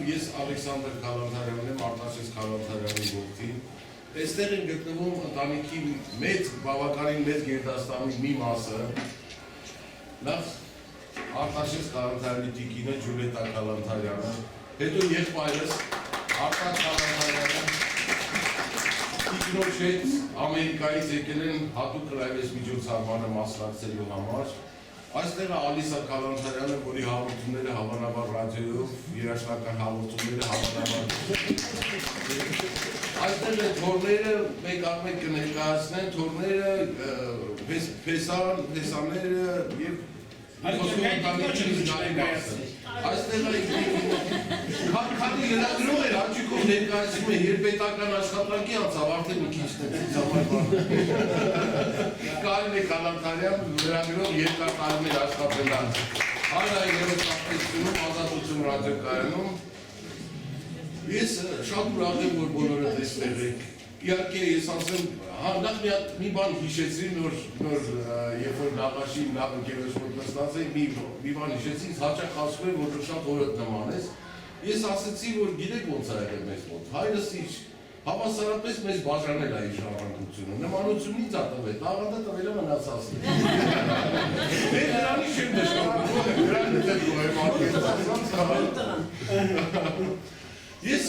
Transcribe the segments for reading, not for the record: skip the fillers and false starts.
Ես Ալեքսանդր Քալանթարյանն եմ, Արտաշես Քալանթարյանի որդին։ Այստեղ են գտնվում ընտանիքի բավականին մեծ գերդաստանի մի մասը։ Նախ Արտաշես Քալանթարյանի տիկինը Ջուլիետա Քալանթարյանը, հետո եղբայրս Արտակ Քալանթարյանը, տիկնոջ հետ Ամերիկայից եկել են հատուկ հրավերս միջոցառմանը մասնակցելու համար։ Այստեղ Ալիսա Քալանթարյանը, որի հաղորդումները հավանաբար ռադիոյով, երաժշտական հաղորդումները հավանաբար։ Այստեղ են թորները մեկ առ մեկ կներկայացնեն, թորները, փեսաները և այստեղ քանի լրագրող էր աճիկով ներկայացնում է, երբ պետական աշխատանքի անցավ, արդեն մի քիչ Կարեն Քալանթարյան լրագրող երկար տարիներ աշխատել է Հայրայրևս արտադրությունում, Ազատություն ռադիոկայանում։ Ես շատ ուրախ եմ, որ բոլորը տեսնել եք։ Իհարկե ես ասեմ, նախ մի բան հիշեցրի, նոր երբ որ Նաղաշի լավ ընկերոջ մոտ նստած էի, մի բան հիշեցի, ինձ հաճախ ասում եմ, որ շատ օրդ նման ես։ Ես ասեցի, որ գիտեք ոնց է եղել մեզ մոտ, հայրս ինչ հավասարապես մեզ բաժանել է իր ժառանգությունը, նմանությունն ինձ ա տվել, տաղանդը տվել է մնացածն։ Մեր նրանից չեմ դժվարանում, նրան դեպքում եմ արկեցած։ Ես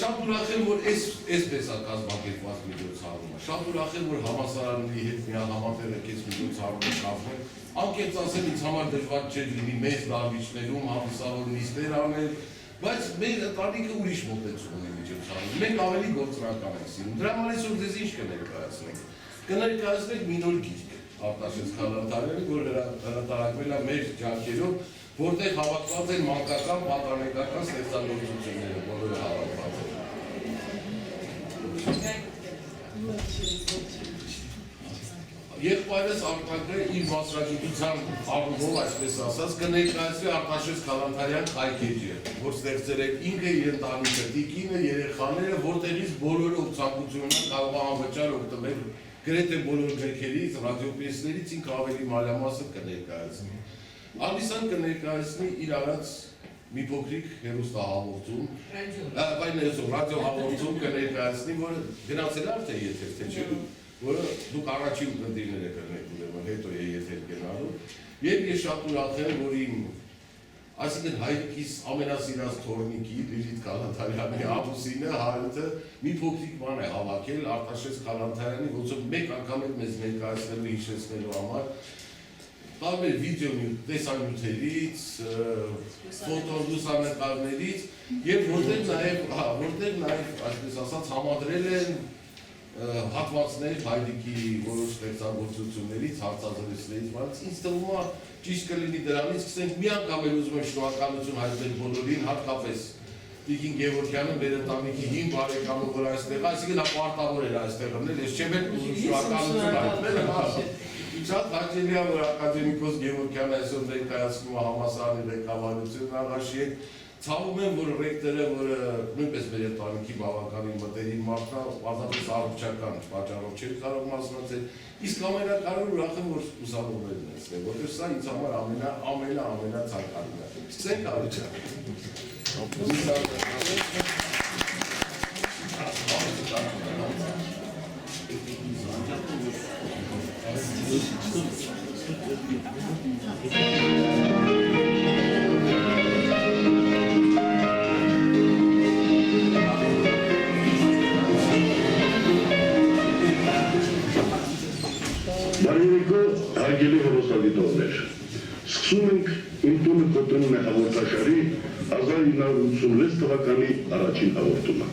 շատ ուրախ եմ, որ այսպես է կազմակերպված միջոցառումը, շատ ուրախ եմ, որ համալսարանների հետ միահամատեղ եք այս միջոցառումը կազմել, անկեղծ ասեմ, ինձ համար դժվար չէր լինի մեծ դահլիճներում հանդիսավոր նիստեր անել, բայց մեր ընտանիքը ուրիշ մոտեցում ունի միջոցառումը, մենք ավելի գործնական ենք սիրում, դրա համար այսօր ձեզ ինչ կներկայացնենք, կներկայացնենք մի նոր գիրք Արտաշես Քալանթարյանի, որ հրատարակվել է մեր ջանքերով, որտեղ հավաքված են մանկական, պատանեկական ստեղծագործությունները, բոլորը հավաքված են։ Եղբայրս Արտակը իր մասնագիտության առումով, այսպես ասած, կներկայացվի Արտաշես Քալանթարյան կայքեջը, որ ստեղծել է ինքը իր ընտանիքը, տիկինը, երեխաները, որտեղից բոլորը ցանկություն ունեն կարող է անվճար օգտվել գրեթե բոլոր գրքերից, ռադիոպիեսներից ինքը ավելի մանրամասն կներկայացնի։ Ալիսան կներկայացնի իր արած մի փոքրիկ հեռուստահաղորդում, ռադիոհաղորդում կներկայացնի, որը գնացել է արդեն եթեր, թե չէ, որը դուք առաջին ընկերները կրնեք ուրեմն, հետո է եթեր գնալու, եւ ես շատ ուրախ եմ, որ իմ, այսինքն հայրիկիս ամենասիրած թորնիկի Լիլիթ Քալանթարյանի ամուսինը Հարութը մի փոքրիկ բան է հավաքել Արտաշես Քալանթարյանի, ոնց որ մեկ անգամ էլ մեզ ներկայացնելու հիշեցնելու համար տարբեր վիդեո տեսանյութերից, ֆոտոլուսանկարներից եւ որտեղ նաեւ այսպես ասած համադրել են հատվածներ հայրիկի որոշ ստեղծագործություններից, հարցազրույցներից, բայց ինձ թվում է ճիշտ կլինի դրանից սկսենք մի անգամ էլ ուզում եմ շնորհակալություն հայտնել բոլորին, հատկապես Տիկին Գևորգյանը մեր ընտանիքի հին բարեկամը, որ այստեղ, այսինքն նա պարտավոր էր այստեղ մնել, ես չեմ էլ շնորհակալություն հայտնել, շատ հաճելի է, որ ակադեմիկոս Գևորգյանը այսօր ներկայացնում է համալսարանի ղեկավարությունն Աղաշի հետ, ցավում եմ, որ ռեկտորը, որը նույնպես մեր ընտանիքի բավականին մտերիմ մարդ է, պարզապես առողջական պատճառով չէր կարող մասնակցել, իսկ ամենակարևորը ուրախ եմ, որ ուսանողներն են ստեղ, որտեղ սա ինձ համար ամենացանկալին է։ Սկսենք Արիջան։ Հարգելի հեռուստադիտողներ, սկսում ենք «Իմ տունը քո տունն է» հաղորդաշարի 1986 թվականի առաջին հաղորդումը։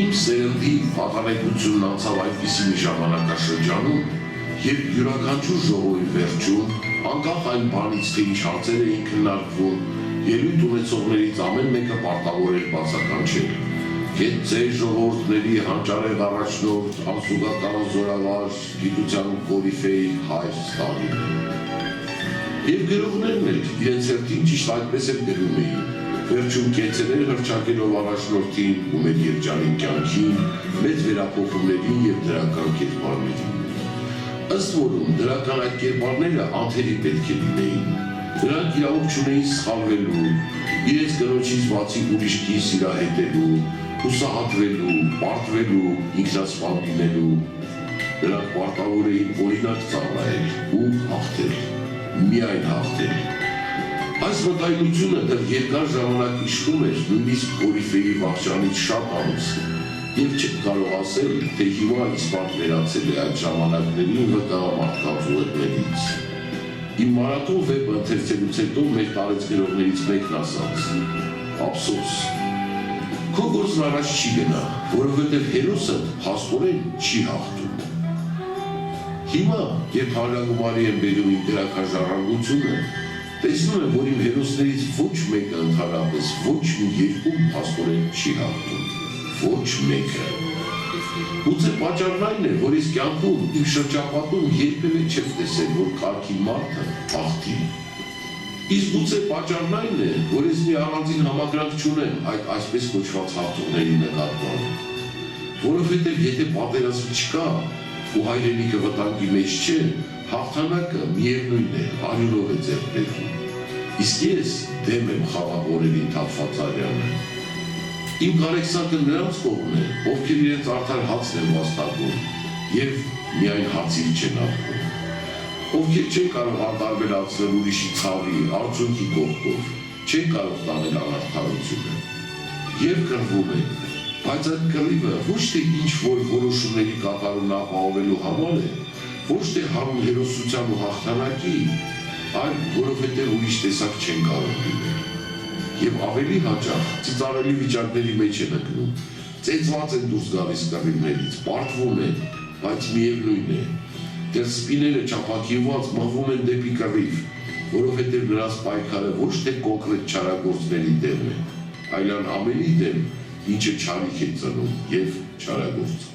Իմ սերնդի պատանեկությունն անցավ այդպիսի մի ժամանակաշրջանում, երբ յուրաքանչյուր ժողովի վերջում, անկախ այն բանից, թե ինչ հարցեր էին քննարկվում, ելույթ ունեցողներից ամեն մեկը պարտավոր էր բացականչել։ Գետցեր ժողովուրդների հանճարեղ առաջնորդ, անսուգական զորավար, գիտության կորիֆեի Հայր Ստալին։ Եվ գրողներն էլ իրենց հերթին ճիշտ այդպես էլ գրում էին, վերջում կեցեր հռչակելով առաջնորդին ու մեր երջանիկ կյանքին, մեծ վերափոխումներին և դրական կերպարներին։ Ըստ որում դրական այդ կերպարները անթերի պետք է լինեին։ Դրանք իրավունք չունեին սխալվելու, իրենց կնոջից բացի ուրիշ կին սիրահետելու, հուսահատվելու, պարտվելու, ինքնասպան լինելու։ Նրանք պարտավոր էին օրինակ ծառայել ու հաղթել, միայն հաղթել։ Այս մտայնությունը դեռ երկար ժամանակ իշխում էր նույնիսկ կորիֆեի վախճանից շատ անց, և չեք կարող ասել, թե հիմա իսպատ վերացել է այդ ժամանակներին վկա մարդկանց ուղեղներից։ Իմ մարաթոն վեպը ընթերցելուց հետո մեր տարեց գրողներից մեկն ասաց. «Ափսոս, քո գործն առաջ չի գնա, որովհետև հերոսը փաստորեն չի հաղթում»։ Հիմա, երբ հանրագումարի եմ բերում իմ գրական ժառանգությունը, տեսնում եմ, որ իմ հերոսներից ոչ մեկը ընդհանրապես ոչ մի երկում փաստորեն չի հաղթում, ոչ մեկը։ Գուցե պատճառն այն է, որ ես կյանքում իմ շրջապատում երբևէ չեմ տեսել, որ կարգի մարդը հաղթի։ Իսկ գուցե պատճառն այն է, որ ես մի առանձին համակրանք չունեմ այդ այսպես կոչված հաղթողների նկատմամբ, որովհետև եթե պատերազմ չկա ու հայրենիքը վտանգի մեջ չէ, հաղթանակը միևնույն է, արյունով է ձեռք բերվում։ Իսկ ես դեմ եմ խաղաղ օրերին թափված արյանը։ Իմ կարեկցակը նրանց կողմն է, ովքեր իրենց արդար հացն են վաստակում և միայն հացիր չեն ապրում, ովքեր չեն կարող արտարբերացնել ուրիշի ցավի, արդյունքի կողքով, չեն կարող տանել անարդարությունը և կռվում են, բայց այդ կռիվը ոչ թե ինչ-որ որոշումների կատարումն ապահովելու համար է, ոչ թե հանուն հերոսության ու հաղթանակի, այլ որովհետև ուրիշ տեսակ չեն կարող լինել։ Եվ ավելի հաճախ ծիծաղելի վիճակների մեջ են ընկնում, ծեծված են դուրս գալիս կռիվներից, պարտվում են, բայց միևնույն է, դեռ սպիները չափակիված մղվում են դեպի կռիվ, որովհետև նրանց պայքարը ոչ թե կոնկրետ չարագործների դեմ է, այլ այն ամենի դեմ, ինչը չարիք է ծնում և չարագործ։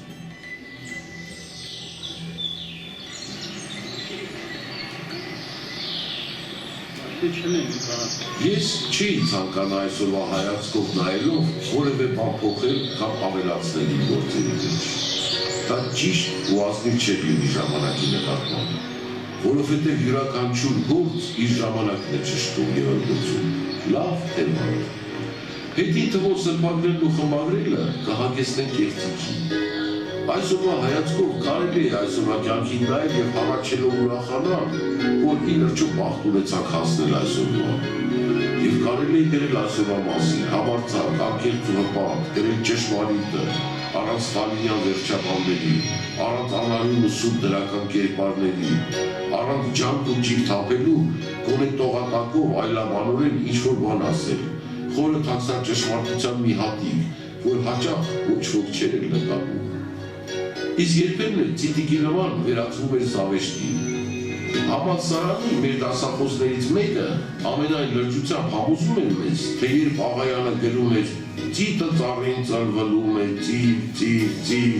Ես չի ցանկանա այսօրվա հայացքով նայելով որևէ բան փոխել կամ ավելացնել իմ գործերի մեջ։ Դա ճիշտ ու ազնիվ չէ լինի ժամանակի նկատմամբ, որովհետև յուրաքանչյուր գործ իր ժամանակն է ճշտում և ընդգծում, լավ թե վատ։ Հետին թվով սրբագրելն ու խմբագրելը կհագեցնեն կեղծիքի։ Այսօրվա հայացքով կարելի է այսօրվա կյանքին նայել և հավատչելով ուրախանալ, որ իլրջո բախտ ունեցանք հասնել այսօրվա։ Եվ կարելի է գրել այսօրվա մասին, համարձակ, անկեղծ ու հպարտ, գրել ճշմարիտը, առանց Ստալինյան վերջաբանների, առանց անարյուն ու սուտ դրական կերպարների, առանց ջանք ու ջիգ թափելու, գոնե տողատակով այլաբանորեն ինչ-որ բան ասել, խորը թաքցած ճշմարտության մի հատիկ, որ հաճախ ոչ ոք չէր նկատում։ Իսկ երբեմն էլ ծիտիկի նման վերածվում էր զավեշտի։ Համալսարանի մեր դասախոսներից մեկը ամենայն լրջությամբ համոզում էր մեզ, թե երբ Աղայանը գրում էր «Ծիտը ծառին ծալվելում է, ծիր»,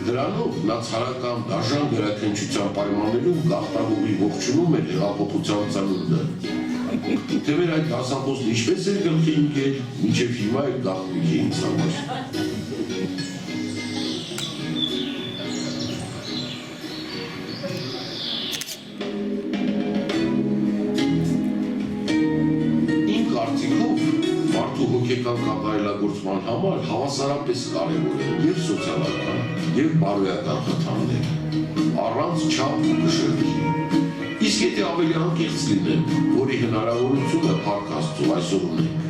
դրանով նա ցարական դաժան գրաքննչության պայմաններում գաղթագողի ողջունում էր հեղափոխության ծնունդը։ Թե մեր այդ դասախոսն ինչպես էր գլխի ընկել, մինչև հիմա էլ գաղտնիք է ինձ համար։ Հոգեկան կատարելագործման համար հավասարապես կարևոր են և սոցիալական, և բարոյական խթանները, առանց չափ ու կշեռքի։ Իսկ եթե ավելի անկեղծ լինեմ, որի հնարավորությունը Փառք Աստծո այսօր ունենք,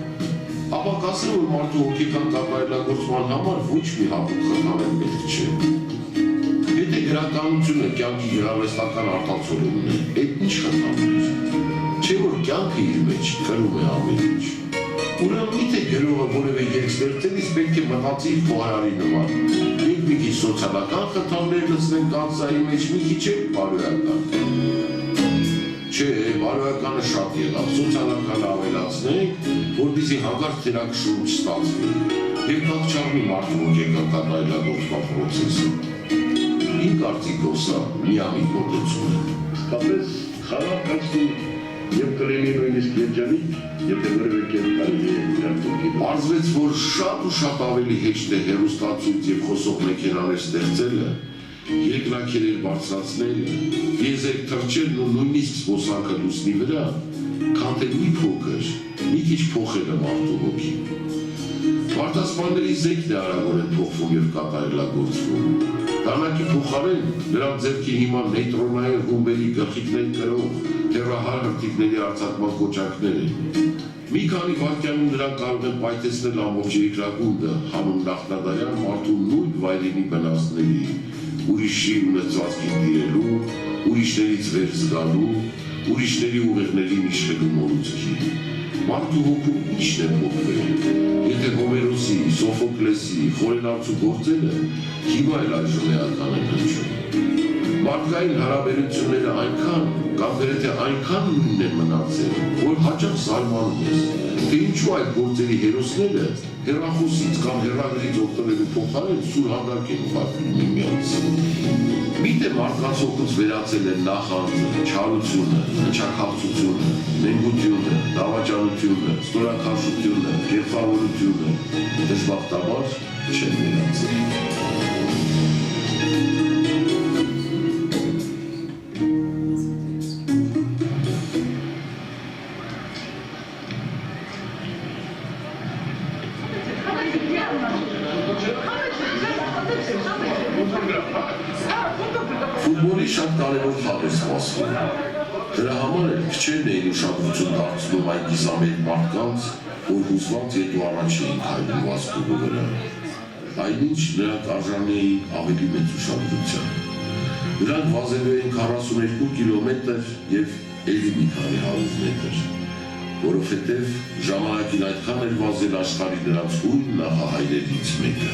ապա կասեմ, որ մարդու հոգեկան կատարելագործման համար ոչ մի հատուկ խթանել պետք չէ։ Եթե գրականությունը կյանքի գեղարվեստական արտացոլումն է, այդ ինչ խթանել։ Չէ որ կյանքը իր մեջ կրում է ամեն ինչ։ Ուրեմն միթե գրողը որևէ երգ ստեղծելիս պետք է մտածի իր խոհարարի նման։ Մենք մի քիչ սոցիալական խթաններ լցնենք կաթսայի մեջ, մի քիչ էլ բարոյական։ Չէ, բարոյականը շատ եղավ, սոցիալականը ավելացնենք, որպեսզի հանկարծ թերակշռում չստացվի եւ կապ չառնի մարդու հոգեկան կատարելագործման պրոցեսը։ Իմ կարծիքով սա միամիտ մոտեցում է։ Իսկապես խաղաղ կացնում եւ կլինի նույնիսկ երջանիկ, եթե որևէ կերպ կարելի է իրականացնել։ Պարզվեց, որ շատ ու շատ ավելի հեշտ է հեռուստացույց եւ խոսող մեքենաներ ստեղծելը, երկրաքերեր բարձրացնելը, եզերք թռչելն ու նույնիսկ զբոսանքը լուսնի վրա, քան թե մի փոքր, մի քիչ փոխելը մարդու հոգին։ Արտասպանների զենքն է արագորեն փոխվում եւ կատարելագործվում։ Դանակի փոխարեն նրանց ձեռքի հիմա նեյտրոնային ռումբերի գլխիկներ կրող թերահար հրթիռների արձակման կոճակներ են։ Մի քանի վայրկյանում նրանք կարող են պայթեցնել ամբողջ երկրագունդը հանուն նախնադարյան մարդու նույն վայրենի վնասների, ուրիշի ունեցվածքին տիրելու, ուրիշներից վեր զգալու, ուրիշների ուղեղներին իշխելու մոլուցքի։ Մարդու հոգում ինչն է փոխվել։ Եթե Հոմերոսի, Սոֆոկլեսի, խորենարցու գործերը հիմա էլ այժմ էական են հնչում։ Մարդկային հարաբերությունները այնքան կամ գրեթե այնքան նույնն են մնացել, որ հաճախ զարմանում ես, թե ինչու այդ գործերի հերոսները հեռախոսից կամ հեռագրից օգտվելու փոխարեն սուրհանդակ են ուղարկվում միմյանց։ Միթե մարդկանց հոգուց վերածել են նախանձը, չարությունը, հնչաքաղցությունը, նենգությունը, դավաճանությունը, ստորաքաշությունը, կերպավորությունը, դժբախտաբար չեն վերածել։ Ֆուտբոլի շատ կարևոր խաղ է սպասվում։ Դրա համար էլ քչերն էին ուշադրություն դարձնում այն գիզամետ մարդկանց, որ հուզված ետու առաջ էին քայլում Վասկովի վրա։ Այնինչ նրանք արժանի էին ավելի մեծ ուշադրության։ Նրանք վազելու էին 42 կիլոմետր եւ էլի մի քանի 100 մետր, որովհետեւ ժամանակին այդքան էր վազել աշխարհի նրանց ույն նախահայրերից մեկը։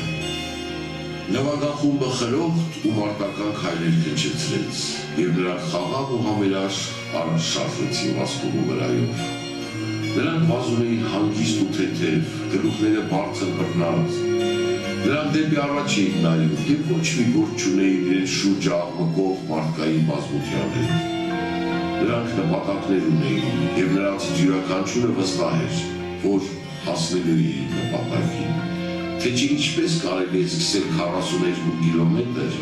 Նվագախումբը խրոխտ ու մարտական քայլեր քչեցրեց եւ նրանք խաղաղ ու համերաշխ առաջ շարժվեցին Վասկովի վրայով։ Նրանք վազում էին հանգիստ ու թեթև, գլուխները բարձր բռնած։ Նրանք դեպի առաջ էին նայում եւ ոչ մի գործ չունեին իրենց շուրջը աղմկող մարդկային բազմության հետ։ Նրանք նպատակներ ունեին եւ նրանցից յուրաքանչյուրը վստահ էր, որ հասնելու էին նպատակին։ Թե չի ինչպես կարելի է սկսել 42 կիլոմետր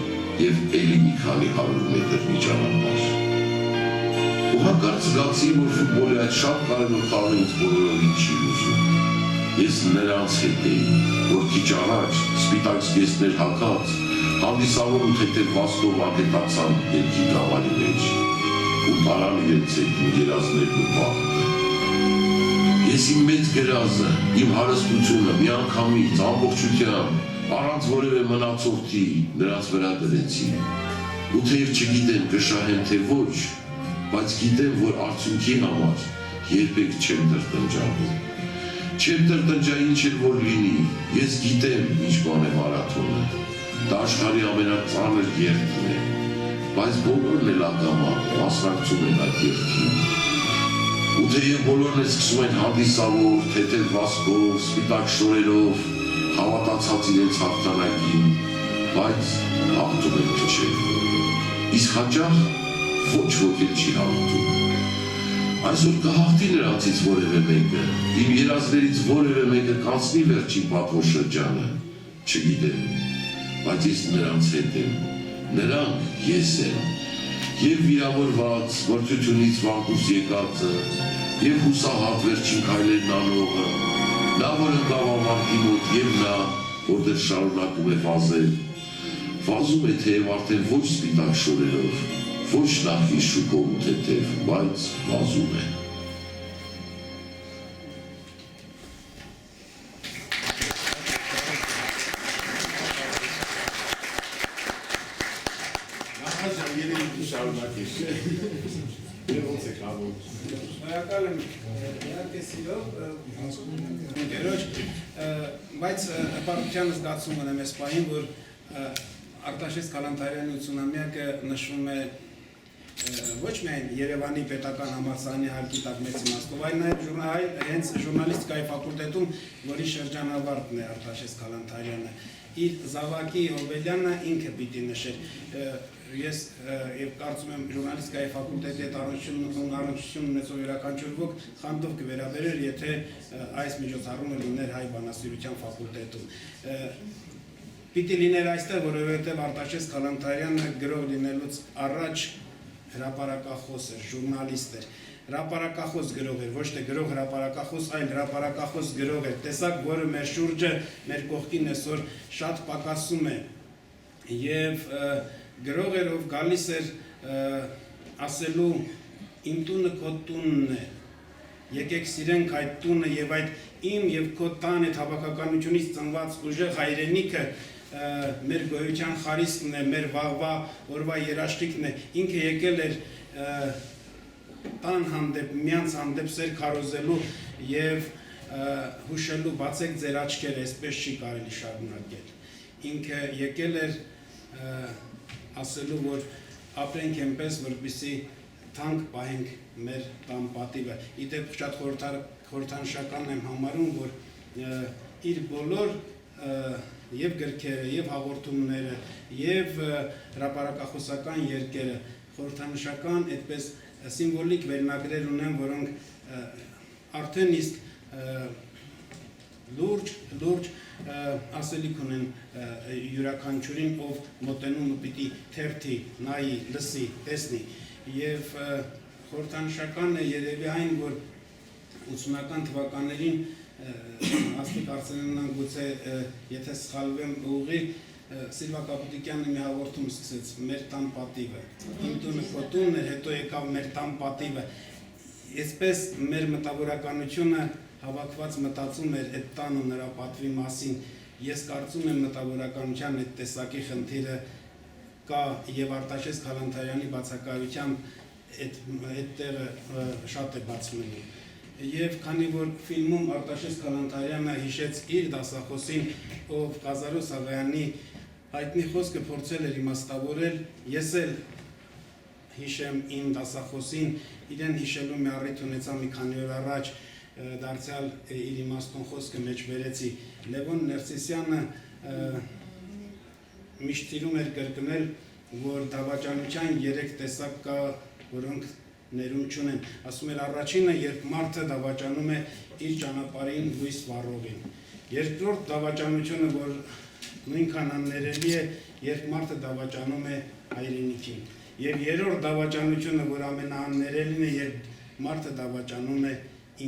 եւ էլի մի քանի 100 մետր մի ճանապարհ։ Ու հանկարծ զգացի, որ ֆուտբոլի այդ շատ կարևոր խաղը ինձ բոլորովին չի ուզում։ Ես նրանց հետ էի, որ քիչ առաջ սպիտակ զգեստներ հագած, հանդիսավոր ու թեթև Վասկով անկետացան երկի գավառի մեջ ու տարան իրենց հետ իմ երազներն ու բախտը։ Ես իմ մեծ գրազը, իմ հարստությունը միանգամից, ամբողջությամբ, առանց որևէ մնացորդի նրանց վրա դրեցի։ Ու թեև չգիտեմ կշահեմ թե ոչ, բայց գիտեմ, որ արդյունքի համար երբեք չեմ տրտնջանում։ Չեմ տրտնջա ինչ էլ որ լինի, ես գիտեմ ինչ բան է մարաթոնը։ Դա աշխարհի ամենածանր երթն է, բայց բոլորն էլ ակամա մասնակցում են այդ երթին։ Ու թեև բոլորն էլ սկսում են հանդիսավոր, թեթև վասկով, սպիտակ շորերով, հավատացած իրենց հաղթանակին, բայց հաղթում են քչեր։ Իսկ հաճախ ոչ ոք էլ չի հաղթում։ Այսօր կհաղթի նրանցից որևէ մեկը, իմ երազներից որևէ մեկը կանցնի վերջին պատվոշրջանը, չգիտեմ, բայց ես նրանց հետ եմ, նրանք ես եմ, և վիրավորված, մրցությունից վանկուս եկածը, և հուսահատ վերջին քայլերն անողը, նա որ ընկավ ավարտի մոտ և նա, որ դեռ շարունակում է վազել, վազում է թեև արդեն ոչ սպիտակ շորերով, ոչ նախի շուկով ու թեթև, բայց վազում է։ Շնորհակալ եմ իհարկե սիրով, ընկերոջ, բայց հպարտության զգացում ունեմ այս պահին, որ Արտաշես Քալանթարյանի 80-ամյակը նշվում է ոչ միայն Երևանի պետական համալսարանի հարկի տակ մեծ իմաստով, այլ նաև հենց ժուրնալիստիկայի ֆակուլտետում, որի շրջանավարտն է Արտաշես Քալանթարյանը, իր զավակի Հոբելյանը ինքը պիտի նշեր։ Ես եւ կարծում եմ ժուրնալիստիկայի ֆակուլտետի հետ առնչություն ունեցող յուրաքանչյուր ոք խանդով կվերաբերեր, եթե այս միջոցառումը լիներ հայ բանասիրության ֆակուլտետում։ Պիտի լիներ այստեղ, որովհետև Արտաշես Քալանթարյանը գրող լինելուց առաջ հրապարակախոս էր, ժուրնալիստ էր, հրապարակախոս գրող էր, ոչ թե գրող հրապարակախոս, այլ հրապարակախոս գրող էր, տեսակ, որը մեր շուրջը, մեր կողքին այսօր շատ պակասում է եւ գրող էր, ով գալիս էր ասելու իմ տունը քո տունն է, եկեք սիրենք այդ տունը եւ այդ իմ եւ քո տան այդ հավաքականությունից ծնված ուժեղ հայրենիքը մեր գոյության խարիսկն է, մեր վաղվա օրվա երաշխիքն է, ինքը եկել էր տան հանդեպ, մյանց հանդեպ սեր քարոզելու եւ հուշելու, բացեք ձեր աչքերը, այսպես չի կարելի շարունակել։ Ինքը եկել էր ասելու, որ ապրենք այնպես, որպեսզի թանկ պահենք մեր տան պատիվը։ Իդեպ շատ խորհրդանշական եմ համարում, որ իր բոլոր եւ գրքերը, եւ հաղորդումները, եւ հրապարակախոսական երկերը խորհրդանշական այդպես սիմվոլիկ վերնագրեր ունեն, որոնք արդեն իսկ լուրջ ասելիք ունեն յուրաքանչյուրին, ով մոտենում պիտի թերթի, նայի, լսի, տեսնի եւ խորհրդանշական է երևի այն, որ 80-ական թվականներին Աստիկ Արսենյանն գուցե եթե սխալվեմ ուղի Սիլվա Կապուտիկյանը մի հաղորդում սկսեց մեր տան պատիվը, իմ տունը քո տունն էր, հետո եկավ մեր տան պատիվը, այսպես մեր մտավորականությունը հավաքված մտածում էր այդ տան ու նրա պատվի մասին։ Ես կարծում եմ մտավորականության այդ տեսակի խնդիրը կա եւ Արտաշես Քալանթարյանի բացակայությամբ այդ տեղը շատ է բացվում։ Եվ քանի որ ֆիլմում Արտաշես Քալանթարյանը հիշեց իր դասախոսին, ով Ղազարոս Աղայանի հայտնի խոսքը փորձել էր իմաստավորել, ես էլ հիշեմ իմ դասախոսին, իրեն հիշելու մի առիթ ունեցա մի քանի օր առաջ, դարձյալ իր իմաստուն խոսքը մեջ բերեցի։ Լևոն Ներսիսյանը միշտ սիրում էր կրկնել, որ դավաճանության 3 տեսակ կա, որոնք ներում չունեն, ասում էր առաջինը, երբ մարդը դավաճանում է իր ճանապարհին լույս վառողին, երկրորդ դավաճանությունը, որ նույնքան աններելի է, երբ մարդը դավաճանում է հայրենիքին, եւ երրորդ դավաճանությունը, որ ամենաաններելին է, երբ մարդը դավաճանում է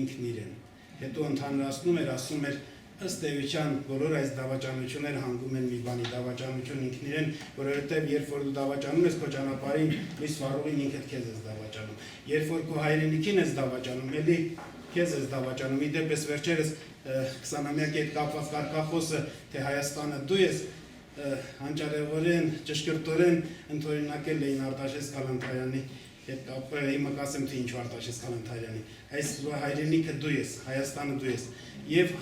ինքն իրեն։ Հետո ընդհանրացնում էր, ասում էր, ըստ էության բոլոր այս դավաճանությունները հանգում են մի բանի, դավաճանություն ինքն իրեն, որովհետև երբ որ դու դավաճանում ես քո ճանապարհին, լույս վառողին ինքդ քեզ ես դավաճանում։ Երբ որ քո հայրենիքին ես դավաճանում, էլի քեզ ես դավաճանում։ Իդեպ վերջերս 20-ամյակի հետ կապված կարգախոսը, թե Հայաստանը դու ես, հանճարեղորեն, ճշգրտորեն ընդօրինակել էին Արտաշես Քալանթարյանի հետ կապը, հիմա կասեմ թե ինչ Արտաշես Քալանթարյանի, այս հայրենիքը դու ես, Հայաստանը դու ես։ Եվ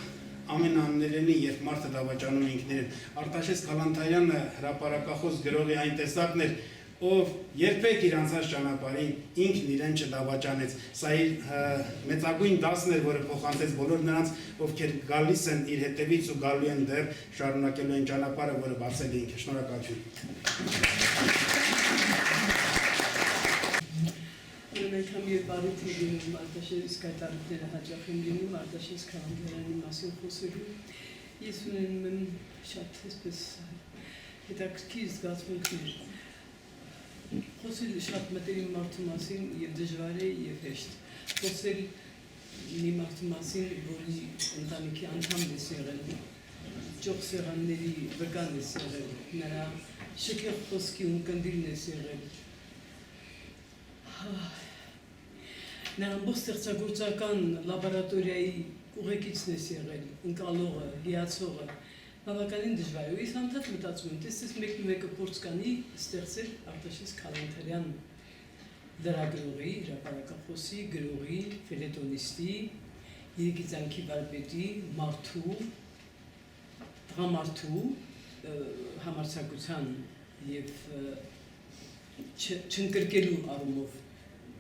ամենաաններելի, երբ մարդը դավաճանում է ինքն իրեն։ Արտաշես Քալանթարյանը հրապարակախոս գրողի այն տեսակն էր, ով երբեք իր անցած ճանապարհին ինքն իրեն չդավաճանեց։ Սա իր մեծագույն դասն էր, որը փոխանցեց բոլոր նրանց, ովքեր գալիս են իր հետևից ու գալու են դեռ շարունակելու են ճանապարհը, որը բացել է ինքը։ Շնորհակալություն։ Անգամ երբ առիթ է լինում Արտաշես կայտարիքները հաճախ են լինում Արտաշես Քալանթարյանի մասին խոսելու, ես ունենում եմ շատ այսպես հետաքրքիր զգացմունքներ։ Խոսել շատ մտերիմ մարդու մասին եւ դժվար է եւ հեշտ։ Խոսել մի մարդու մասին, որի ընտանիքի անդամ ես եղել, ճոխ սեղանների վկան ես եղել, նրա շքեղ խոսքի ունկնդիրն ես եղել։ Նա ամբողջ ստեղծագործական լաբորատորիայի ուղեկիցն ես եղել, ընկալողը, հիացողը, բավականին դժվար է։ Ես անդադ մտածում եմ, տեսես մեկը փորձ կանի ստեղծել Արտաշես Քալանթարյան լրագրողի, հրապարակախոսի, գրողի, ֆելետոնիստի, երգիծանքի վարպետի, մարդու, տղամարդու համարձակության եւ չընկրկելու առումով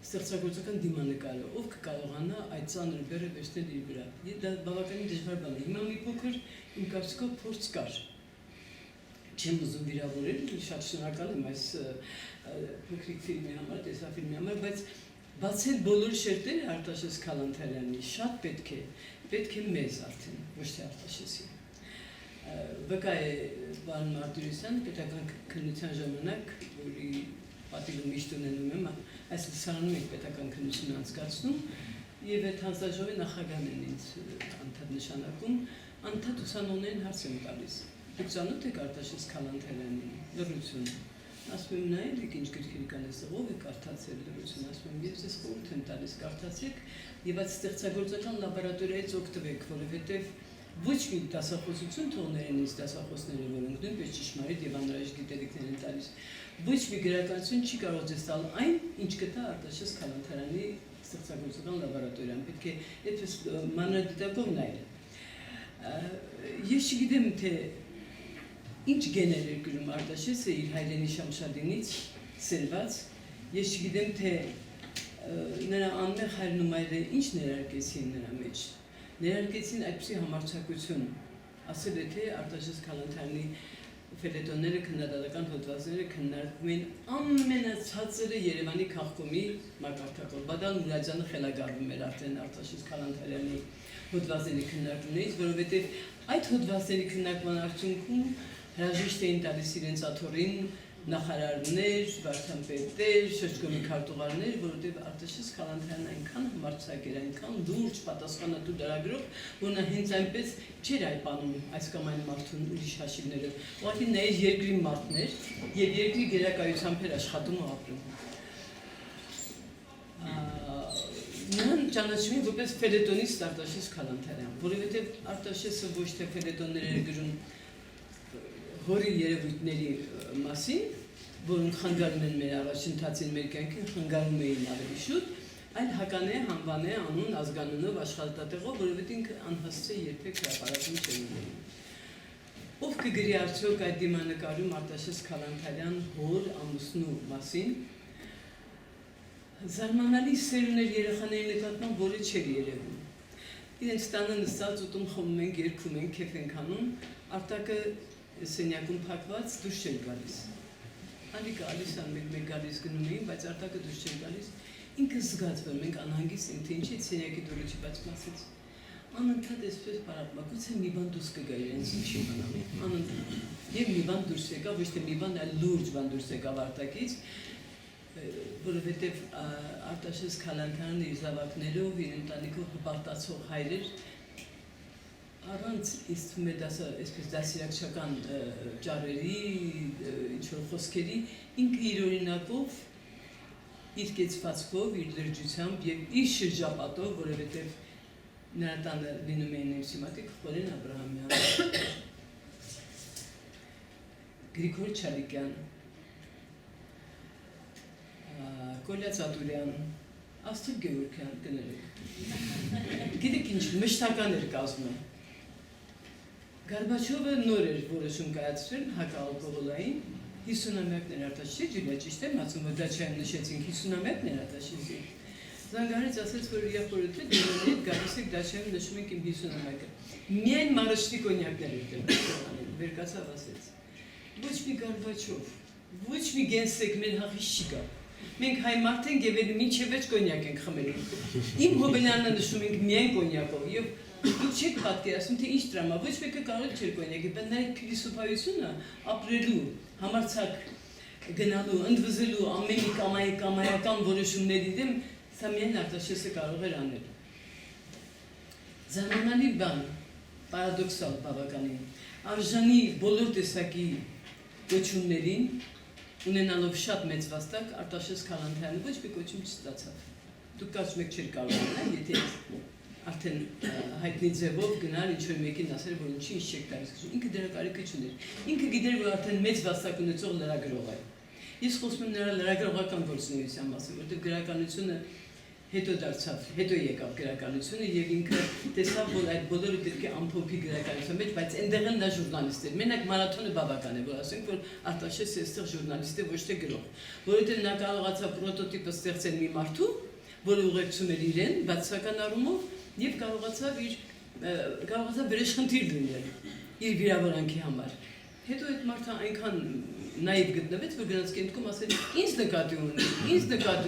ստեղծագործական դիմանկարը, ով կկարողանա այդ ծանր բեռը վերցնել իր վրա։ Դա բավականին դժվար բան է։ Հիմա մի փոքր իմ կարծիքով փորձ կար։ Չեմ ուզում վիրավորել, շատ շնորհակալ եմ այս փոքրիկ ֆիլմի համար, տեսաֆիլմի համար, բայց բացել բոլոր շերտերը Արտաշես Քալանթարյանի շատ պետք է մեզ արդեն, ոչ թե Արտաշեսի։ Վկա է պարոն Մարտիրոսյանը պետական քննության ժամանակ, որի պատիվը միշտ ունենում եմ, այս լսարանում ենք պետական քննություն անցկացնում եւ այդ հանձնաժողովի նախագահն են ինձ անդադ նշանակում, անդադ ուսանողներին հարց եմ տալիս։ Դուք ծանոթ եք Արտաշես Քալանթարյանին, լրություն։ Ասում եմ նայել եք ինչ գրքեր կան այստեղ, ով է կարդացել լրություն, ասում եմ ես ձեզ խորհուրդ եմ տալիս կարդացեք եւ այդ ստեղծագործական լաբորատորիայից օգտվեք, որովհետեւ ոչ մի դասախոսություն թողներեն ինձ դասախոսները, որոնք նույնպես ճշմարիտ եւ անհրաժեշտ գիտելիքներ են տալիս, ոչ մի գրականություն չի կարող ձեզ տալ այն, ինչ կտա Արտաշես Քալանթարյանի ստեղծագործական լաբորատորիան, պետք է այդպես մանրադիտակով նայել։ Ես չգիտեմ, թե ինչ գեներ էր գրում Արտաշեսը իր հայրենի Շամշադինից սերված, ես չգիտեմ, թե նրա անմեղ հայրն ու մայրը ինչ ներարկեցին նրա մեջ։ Ներարկեցին այդպիսի համարձակություն, ասել է, թե Արտաշես Քալանթարյանի ֆելետոնները, քննադատական հոդվածները քննարկվում են ամենացածրը Երևանի քաղաքոմի մակարդակով։ Բադալ Մուրադյանը խելագարվում էր արդեն Արտաշես Քալանթարյանի հոդվածների քննարկումներից, որովհետև այդ հոդվածների քննարկման արդյունքում հրաժեշտ էին տալիս իրենց աթոռին նախարարներ, վարչապետեր, շրջգոմի քարտուղարներ, որովհետև Արտաշես Քալանթարյանն այնքան համարձակ էր, այնքան լուրջ պատասխանատու լրագրող, որ նա հենց այնպես չէր այպանում այս կամ այն մարդուն ուրիշ հաշիվներով։ Ուղղակի նա իր երկրի մարդն էր եւ երկրի գերակայությամբ էր աշխատում ու ապրում։ Նրան ճանաչում են որպես ֆելետոնիստ Արտաշես Քալանթարյան, որովհետև Արտաշեսը ոչ թե ֆելետոններ էր գրում հորի երևույթների մասին, որոնք խանգարում են մեր առաջընթացին, մեր կյանքին խանգարում էին ավելի շուտ, այլ հականե, հանվանե, անուն, ազգանունով, աշխատատեղով, որովհետև ինքը անհասցե երբեք հրապարակում չէր ունենում։ Ով կգրի արդյոք այդ դիմանկարում Արտաշես Քալանթարյան հոր ամուսնու մասին, զարմանալի սեր ուներ երեխաների նկատմամբ, որը չէր երևում։ Իրենց տանը նստած ուտում խմում ենք, երգում ենք, քեֆ ենք անում, արտակը սենյակում փակված դուրս չէր գալիս։ Ալի գալիս ան մեկ գալիս գնում էին, բայց արտակը դուրս չէր գալիս։ Ինքը զգաց, որ մենք անհանգիստ ենք, թե ինչի սենյակի դուռը չի բացված։ Անընդհատ այսպես պարապմակուց է մի բան դուրս կգա իրենց ինչի բանամ։ Անընդհատ։ Եվ մի բան դուրս եկավ, ոչ թե մի բան, այլ լուրջ բան դուրս եկավ արտակից, որովհետև Արտաշես Քալանթարյանն իր զավակներով, իր ընտանիքով հպարտացող հայր էր, առանց ինձ թվում է այսպես դասիրակչական ճառերի, ինչ-որ խոսքերի, ինքը իր օրինակով, իր կեցվածքով, իր լրջությամբ և իր շրջապատով, որովհետև նրա տանը լինում էին նույնսիմատիկ Խորեն Աբրահամյան, Գրիգոր Չալիկյան, Կոլյա Ծատուրյան, Աստղիկ Գևորգյան կներեք։ Գիտեք ինչ, մշտական էր կազմը։ Գորբաչովը նոր էր որոշում կայացրել հակաալկոհոլային 50-ամյակներ Արտաշեսի, ջիլա ճիշտ եմ ասում, որ դա չեմ նշեցինք 50-ամյակներ Արտաշեսի։ Զանգարից ասեց, որ եղբորոթե դերոնի հետ գալիս եք, դա չեմ նշում ենք իմ 50-ամյակը։ Միայն մարշտի կոնյակներ էր դեմ, վերկացավ ասեց։ Ոչ մի Գորբաչով, ոչ մի գենսեք մեր հախից չի գա։ Մենք հայ մարդ ենք և էլի մինչև վերջ կոնյակ ենք խմելու։ Իմ Հոբելյանն նշում ենք միայն կոնյակով և դուք չեք պատկերացնում, թե ինչ դրամա, ոչ մեկը կարող չէր կոնյակի, բայց նայեք փիլիսոփայությունը ապրելու, համարձակ գնալու, ընդվզելու ամեն մի կամայական որոշումների դեմ, սա միայն Արտաշեսը կարող էր անել։ Զարմանալի բան, պարադոքսալ բավականին, արժանի բոլոր տեսակի կոչումներին, ունենալով շատ մեծ վաստակ, Արտաշես Քալանթարյանը ոչ մի կոչում չստացավ։ դուք կարծում եք չէր կարող եթե արդեն հայտնի ձևով գնալ ինչ-որ մեկին ասել, որ ինչի ինչ չեք տալիս, ինքը դրա կարիքը չուներ։ Ինքը գիտեր, որ արդեն մեծ վաստակ ունեցող լրագրող է։ Ես խոսում եմ նրա լրագրողական գործունեության մասին, որտեղ գրականությունը հետո եկավ գրականությունը եւ ինքը տեսավ, որ այդ բոլորը պետք է ամփոփի գրականության մեջ, բայց այնտեղ էլ նա ժուրնալիստ էր։ Մենակ մարաթոնը բավական է, որ ասենք, որ Արտաշեսը այստեղ ժուրնալիստ է, ոչ թե գրող, որովհետեւ նա կարողացավ պրոտոտիպը ստեղծել մի մարդու, որը ուղեկցում էր իրեն, բացական առումով եւ կարողացավ վրեժխնդիր լինել իր վիրավորանքի համար։ Հետո այդ մարդը այնքան նայիվ գտնվեց, որ գնաց կենտկոմ ասել, ինձ նկատի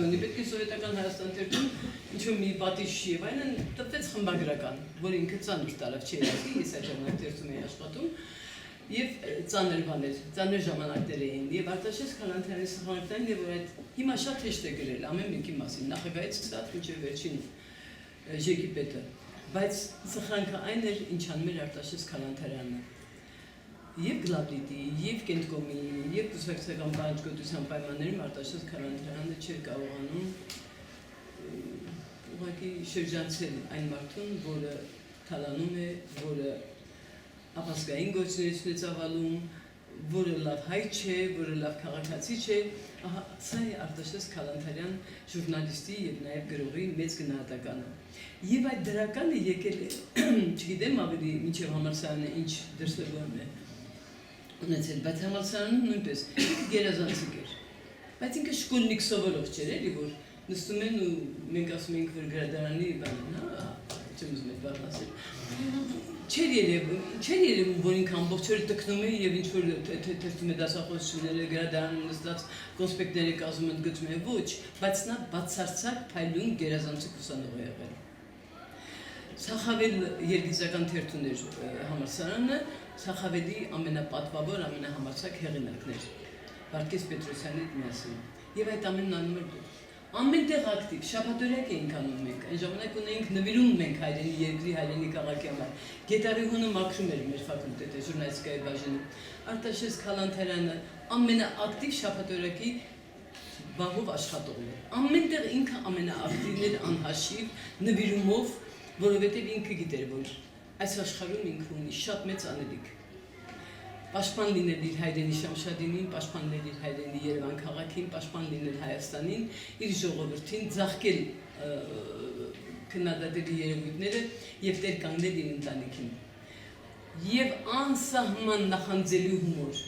ունի, պետք է սովետական Հայաստան թերթում ինչ-որ մի պատիժ եւ այլն տպվեց խմբագրական, որ ինքը ծանր տարավ չի ասի, ես այդ ժամանակ թերթում էի աշխատում եւ ծանր բաներ, ծանր ժամանակներ էին եւ Արտաշես Քալանթարյանի սխալներն եւ որ այդ հիմա շատ հեշտ է գրել ամեն մեկի մասին, նախագահից սկսած մինչեւ վերջին ժեկիպետը, բայց սխրանքը այն էր, ինչ անում էր Արտաշես Քալանթարյանը։ Եվ Գլաբլիտի, եւ Կենտկոմի, եւ կուսակցական բանջգոտության պայմաններում Արտաշես Քալանթարյանը չէր կարողանում ուղղակի շրջանցել այն մարդուն, որը թալանում է, որը ապասկային գործունեություն է ծավալում, որը լավ հայ չէ, որը լավ քաղաքացի չէ, ահա սա է Արտաշես Քալանթարյան ժուրնալիստի եւ նաեւ գրողի մեծ գնահատականը։ Եվ այդ դրականը եկել է, չգիտեմ ավելի մինչեւ համալսարանը ինչ դրսևորում է ունեցել, բայց համալսարանում նույնպես գերազանցիկ էր։ Բայց ինքը շկոլնիկ սովորող չէր, էլի որ նստում են ու մենք ասում ենք, որ գրադարանի բանն, հա, չեմ ուզում այդ բառն ասել։ Չէր երևում, որ ինքը ամբողջ օրը տքնում է եւ ինչ որ թերթում է դասախոսությունները, գրադարանում նստած կոնսպեկտները կազմում են գծում է, ոչ, բայց նա բացարձակ փայլուն գերազանցիկ ուսանող է եղել։ Սախավել երգիծական թերթուն էր համալսարանը, Սախավելի ամենապատվավոր, ամենահամարձակ հեղինակն էր Վարդգես Պետրոսյանի հետ միասին։ Եվ այդ ամենն անում էր դու։ Ամենտեղ ակտիվ, շաբաթօրյակ էինք անում մենք, այն ժամանակ ունեինք նվիրում մենք հայրենի երկրի, հայրենի քաղաքի համար։ Գետառեհունը մաքրում էր մեր ֆակուլտետը, ժուրնալիստիկայի բաժինը։ Արտաշես Քալանթարյանը ամենաակտիվ շաբաթօրյակի բաղով աշխատողն էր։ Ամենտեղ ինքը ամենաակտիվն էր անհաշիվ, նվիրումով, որովհետև ինքը գիտեր, որ այս աշխարհում ինքը ունի շատ մեծ անելիք։ Պաշտպան լինել իր հայրենի Շամշադինին, պաշտպան լինել իր հայրենի Երևան քաղաքին, պաշտպան լինել Հայաստանին, իր ժողովրդին, ձախկել քննադատելի երևույթները եւ տեր կանգնել իր ընտանիքին։ Եվ անսահման նախանձելի հումոր։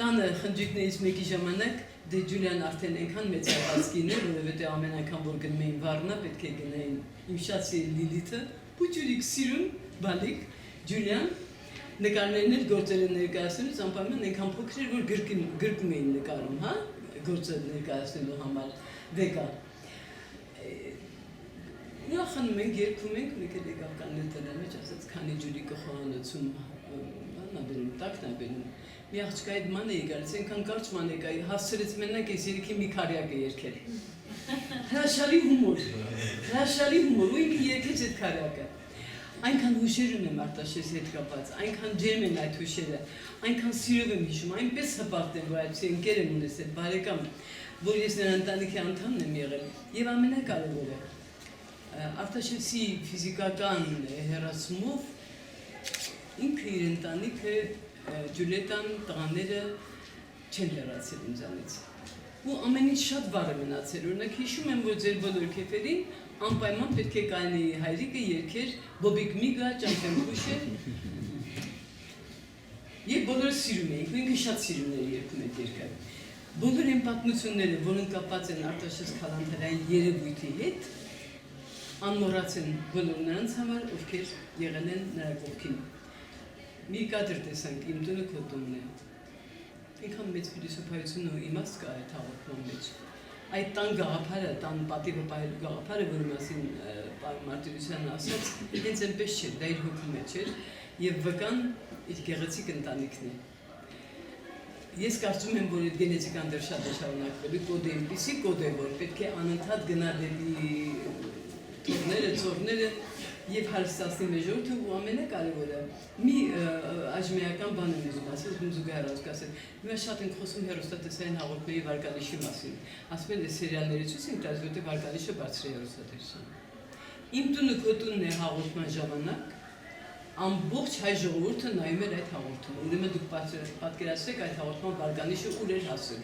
Տանը խնջիկներից մեկի ժամանակ դե Ջուլիան արդեն այնքան մեծացած կին էր, որովհետեւ ամեն անգամ որ գնում էին Վառնա, պետք է գնային իմ շատ սիրելի Լիլիթը, փուճուրիկ սիրուն, բալիկ, Ջուլիան նկարներն էլ գործերը ներկայացնելուց անպայման այնքան փոքր էր, որ գրկում էին նկարում, հա, գործը ներկայացնելու համար վեկա։ Ուրախանում ենք, երգում ենք, մեկ էլ եկավ կանետելը մեջ, ասաց, քանի ջուրի կխորանոցում, նա բերում, տակն է բերում։ Մի աղջկա այդ ման էի գալիս, այնքան կարճ ման էի, հասցրեց մենակ այս երգի մի քարյակ է երգել։ Հրաշալի հումոր, ու ինքը երգեց այդ քարյակը։ Այնքան հուշեր ունեմ Արտաշեսի հետ կապած, այնքան ջերմ են այդ հուշերը, այնքան սիրով եմ հիշում, այնպես հպարտ եմ, որ այդպես ընկեր եմ ունեցել, բարեկամ, որ ես նրա ընտանիքի անդամն եմ եղել, եւ ամենակարևորը, Արտաշեսի ֆիզիկական հեռացումով ինքը իր ընտանիքը, Ջուլիետան, տղաները չեն հեռացել ինձանից։ Ու ամեն ինչ շատ վառ է մնացել, օրինակ հիշում եմ, որ ձեր բոլոր քեֆերին անպայման պետք է կայանի հայրիկը երգեր Բոբիկ Միգա, Ճամփենփուշը։ Եվ բոլորը սիրում էինք, ինքը շատ սիրում էր երգում այդ երգը։ Բոլոր այն պատմությունները, որոնք կապված են Արտաշես Քալանթարյանի երևույթի հետ, անմոռաց են բոլոր նրանց համար, ովքեր եղել են նրա կողքին։ Մի կադր տեսանք, իմ տունը քո տունն է։ Այնքան մեծ փիլիսոփայություն ու իմաստ կա այդ հաղորդման մեջ։ Այդ տան գաղափարը, տան պատիվը պահելու գաղափարը, որի մասին պարոն Մարտիրոսյանը ասաց, հենց այնպես չէր, դա իր հոգու մեջ էր, եւ վկան իր գեղեցիկ ընտանիքն է։ Ես կարծում եմ, որ այդ գենետիկան դեռ շատ է շարունակվելու, կոդը այնպիսի կոդ է, որ պետք է անընդհատ գնալ դեպի թորները, ծորները, եւ հարստացնի մեր ժողովուրդը ու ամենակարևորը մի աջմեական բան եմ ուզում ասել, զուգահեռ ասել։ Հիմա շատ ենք խոսում հեռուստատեսային հաղորդումների վարկանիշի մասին։ Ասում են սերիալների ցույց են տալիս, որտեղ վարկանիշը բարձր է հեռուստատեսության։ Իմ տունը քո տունն է հաղորդման ժամանակ ամբողջ հայ ժողովուրդը նայում էր այդ հաղորդումը։ Ուրեմն դուք պատկերացրեք այդ հաղորդման վարկանիշը ուր էր հասել։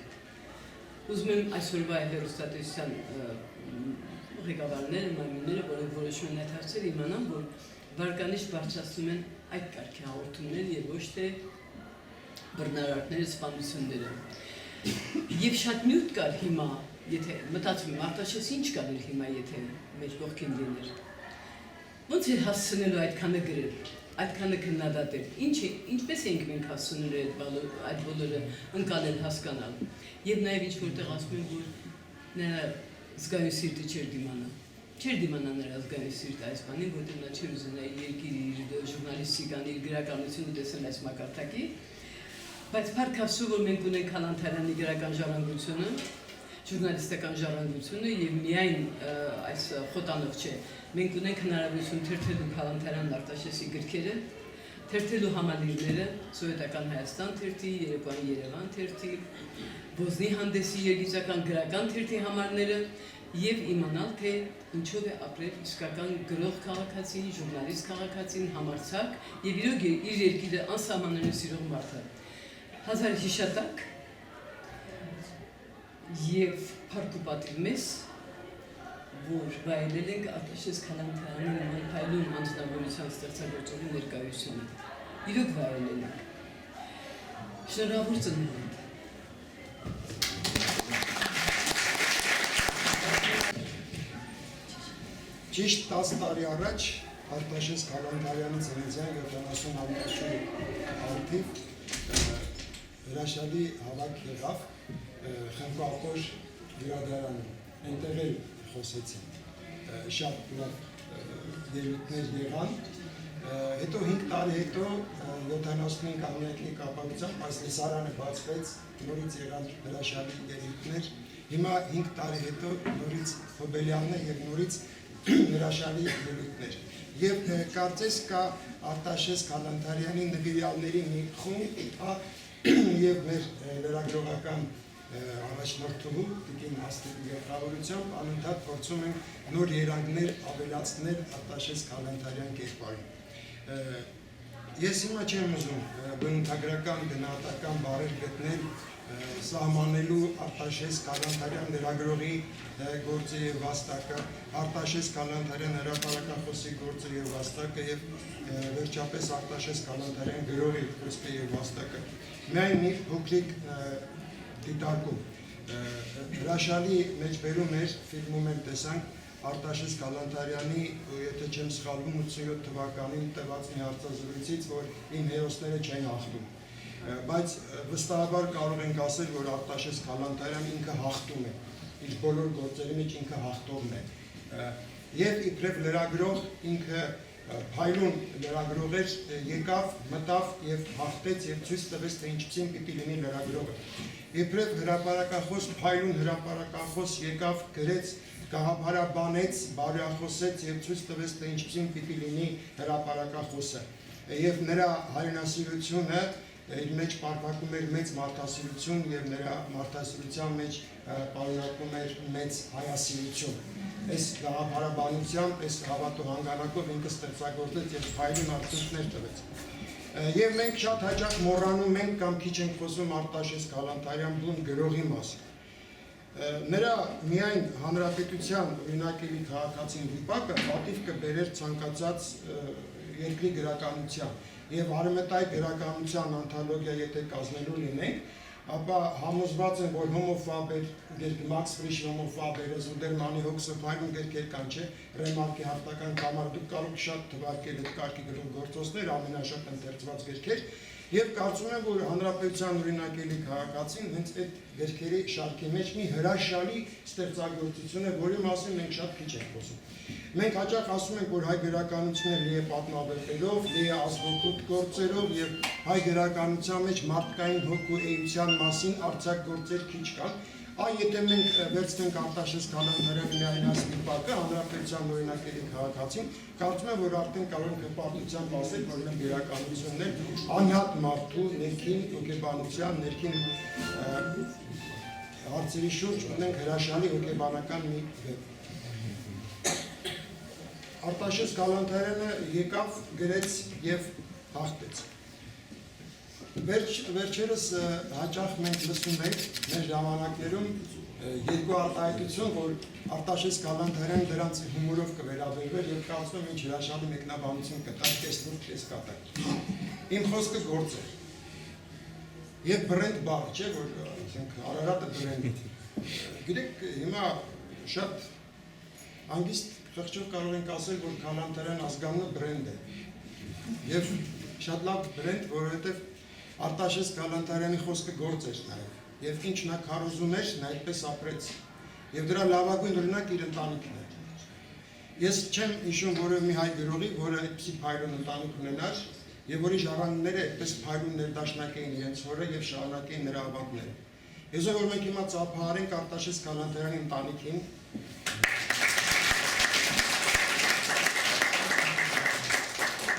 Ուզում եմ այսօրվա հեռուստատեսության ղեկավարները, մարմինները, որոնք որոշում են այդ հարցերը, իմանան, որ վարկանիշ բարձրացնում են այդ կարգի հաղորդումները եւ ոչ թե բռնարարքները, սպանությունները։ Եվ շատ նյութ կար հիմա, եթե մտածում եմ, Արտաշես ինչ կարեր հիմա, եթե մեր կողքին լիներ։ Ոնց է հասցնելու այդքանը գրել, այդքանը քննադատել։ Ինչպես ենք մենք հասցնելու այդ բոլորը ընկալել, հասկանալ։ Եվ նաև ինչ որտեղ ասում են, որ նրա զգայուն սիրտը չէր դիմանա։ Չէր դիմանա նրա զգայուն սիրտը այս բանին, որտեղ նա չէր ուզենա իր երկիրը, իր ժուրնալիստիկան, իր գրականությունը տեսնել այս մակարդակի։ Բայց փառք Աստծո, որ մենք ունենք Քալանթարյանի գրական ժառանգությունը, ժուրնալիստական ժառանգությունը եւ միայն այս խոտանով չէ։ Մենք ունենք հնարավորություն թերթելու Քալանթարյանն Արտաշեսի գրքերը, թերթելու համալիրները, Սովետական Հայաստան թերթի, Երեկոյան Երևան թերթի, Ոզնի հանդեսի երգիծական գրական թերթի համարները եւ իմանալ, թե ինչով է ապրել իսկական գրող քաղաքացին, ժուրնալիստ քաղաքացին, համարձակ եւ իրոք իր երկիրը անսահմանորեն սիրող մարդը։ Հազար հիշատակ եւ փառք ու պատիվ մեզ, որ վայելել ենք Արտաշես Քալանթարյանի նման փայլուն անձնավորության ստեղծագործողի ներկայությունը։ Իրոք վայելել ենք։ Շնորհավոր ծնունդ։ Ճիշտ 10 տարի առաջ Արտաշես Քալանթարյանի ծննդյան 70-ամյակի արդիվ հրաշալի հավաք եղավ խմբախոր հյուրադարանում, այնտեղ էլ խոսեցին, շատ լավ ելույթներ եղան, հետո 5 տարի հետո 75-ամյակի կապակցությամբ այս լսարանը բացվեց, նորից եղան հրաշալի ելույթներ, հիմա 5 տարի հետո նորից Հոբելյանն է և նորից հրաշալի ելույթներ։ Եվ կարծես կա Արտաշես Քալանթարյանի նվիրյալների մի խումբ և մեր լրագրողական առաջնորդուհու Տիկին Աստղի գլխավորությամբ անընդհատ փորձում ենք նոր երանգներ ավելացնել Արտաշես Քալանթարյան կերպարին։ Ես հիմա չեմ ուզում բնութագրական գնահատական բառեր գտնել սահմանելու Արտաշես Քալանթարյան լրագրողի գործը և վաստակը, Արտաշես Քալանթարյան հրապարակախոսի գործը և վաստակը և վերջապես Արտաշես Քալանթարյան գրողի խոսքը և վաստակը։ Միայն մի փոքրիկ դիտարկում։ Հրաշալի մեջբերում էր, ֆիլմում էլ տեսանք Արտաշես Քալանթարյանի, եթե չեմ սխալվում, 87 թվականին տված մի հարցազրույցից, որ իմ հերոսները չեն հաղթում։ Բայց վստահաբար կարող ենք ասել, որ Արտաշես Քալանթարյանը ինքը հաղթում է, իր բոլոր գործերի մեջ ինքը հաղթողն է։ Եվ իբրև լրագրող ինքը փայլուն լրագրող էր, եկավ, մտավ եւ հաղթեց եւ ցույց տվեց, թե ինչպիսին պիտի լինի լրագրողը։ Իբրև հրապարակախոս, փայլուն հրապարակախոս եկավ, գրեց, գաղափարաբանեց, բարեախոսեց եւ ցույց տվեց, թե ինչպիսին պիտի լինի հրապարակախոսը։ Եվ նրա հայրենասիրությունը իր մեջ պարփակում էր մեծ մարդասիրություն եւ նրա մարդասիրության մեջ պարունակում էր մեծ հայասիրություն։ Այս գաղափարաբանությամբ, այս հավատո հանգանակով ինքը ստեղծագործեց եւ փայլուն արդյունքներ տվեց։ Եվ մենք շատ հաճախ մոռանում ենք կամ քիչ ենք խոսում Արտաշես Քալանթարյան բուն գրողի մասին։ Նրա միայն հանրապետության օրինակելի քաղաքացին վիպակը պատիվ կբերեր ցանկացած երկրի գրականության եւ արմետայ գրականության անթոլոգիա եթե կազմելու լինենք, ապա համոզված եմ, որ հոմոֆաբ էր, Մաքս Ֆրիշի հոմոֆաբ էր, Զուդերմանի հոգսը փայլուն գրքեր կան, չէ, Ռեմարկի հարտական կամար, դուք կարող շատ թվարկել այդ կարգի գործոցներ, ամենաշատ ընթերցված գրքեր, եւ կարծում եմ, որ հանրապետության օրինակելի քաղաքացին հենց այդ գրքերի շարքի մեջ մի հրաշալի ստեղծագործություն է, որի մասին մենք շատ քիչ ենք խոսում։ Մենք հաճախ ասում ենք, որ հայ գրականությունը լի է պատմաբերելով, լի է ազգօգուտ գործերով եւ հայ գրականության մեջ մարդկային հոգու էության մասին արձակ գործեր քիչ կան։ Եթե մենք վերցնենք Արտաշես Քալանթարյանի միայնակ վիպակը, առաքելության օրինակների քաղաքացին, կարծում եմ, որ արդեն կարող ենք հպարտությամբ ասել, որ մենք իրականությունն է անհատ մարդու ներքին հոգեբանության, ներքին հարցերի շուրջ ունենք հրաշալի հոգեբանական մի վեբ։ Արտաշես Գալանթարյանը եկավ, գրեց և հաղթեց։ Վերջերս հաճախ մենք լսում ենք մեր ժամանակներում երկու արտահայտություն, որ Արտաշես Գալանթարյանը դրանց հումորով կվերաբերվեր և կարծում եմ ինչ հրաշալի մեկնաբանություն կտար կեսնուր կեսկատակ։ Իմ խոսքը գործ է։ Եվ բրենդ բառ, չէ, որ Արարատը բրենդ է։ Գիտեք, հիմա շատ հանգիստ խղճով կարող ենք ասել, որ Գալանթարյան ազգանունը բրենդ է։ Եվ շատ լավ բրենդ, որովհետև Արտաշես Գալանթարյանի խոսքը գործ էր նաև, և ինչ նա քարոզում էր, նա այդպես ապրեց, և դրա լավագույն օրինակ իր ընտանիքն է։ Ես չեմ հիշում որևէ մի հայ գրողի, որը այդպիսի փայլուն ընտանիք ունենար, և որի ժառանգները այդպես փայլուն ներդաշնակ էին իրենց հորը և շարունակեին նրա ավանդները։ Ես որ մենք հիմա ծափահարենք Արտաշես Գալանթարյանի ընտանիքին,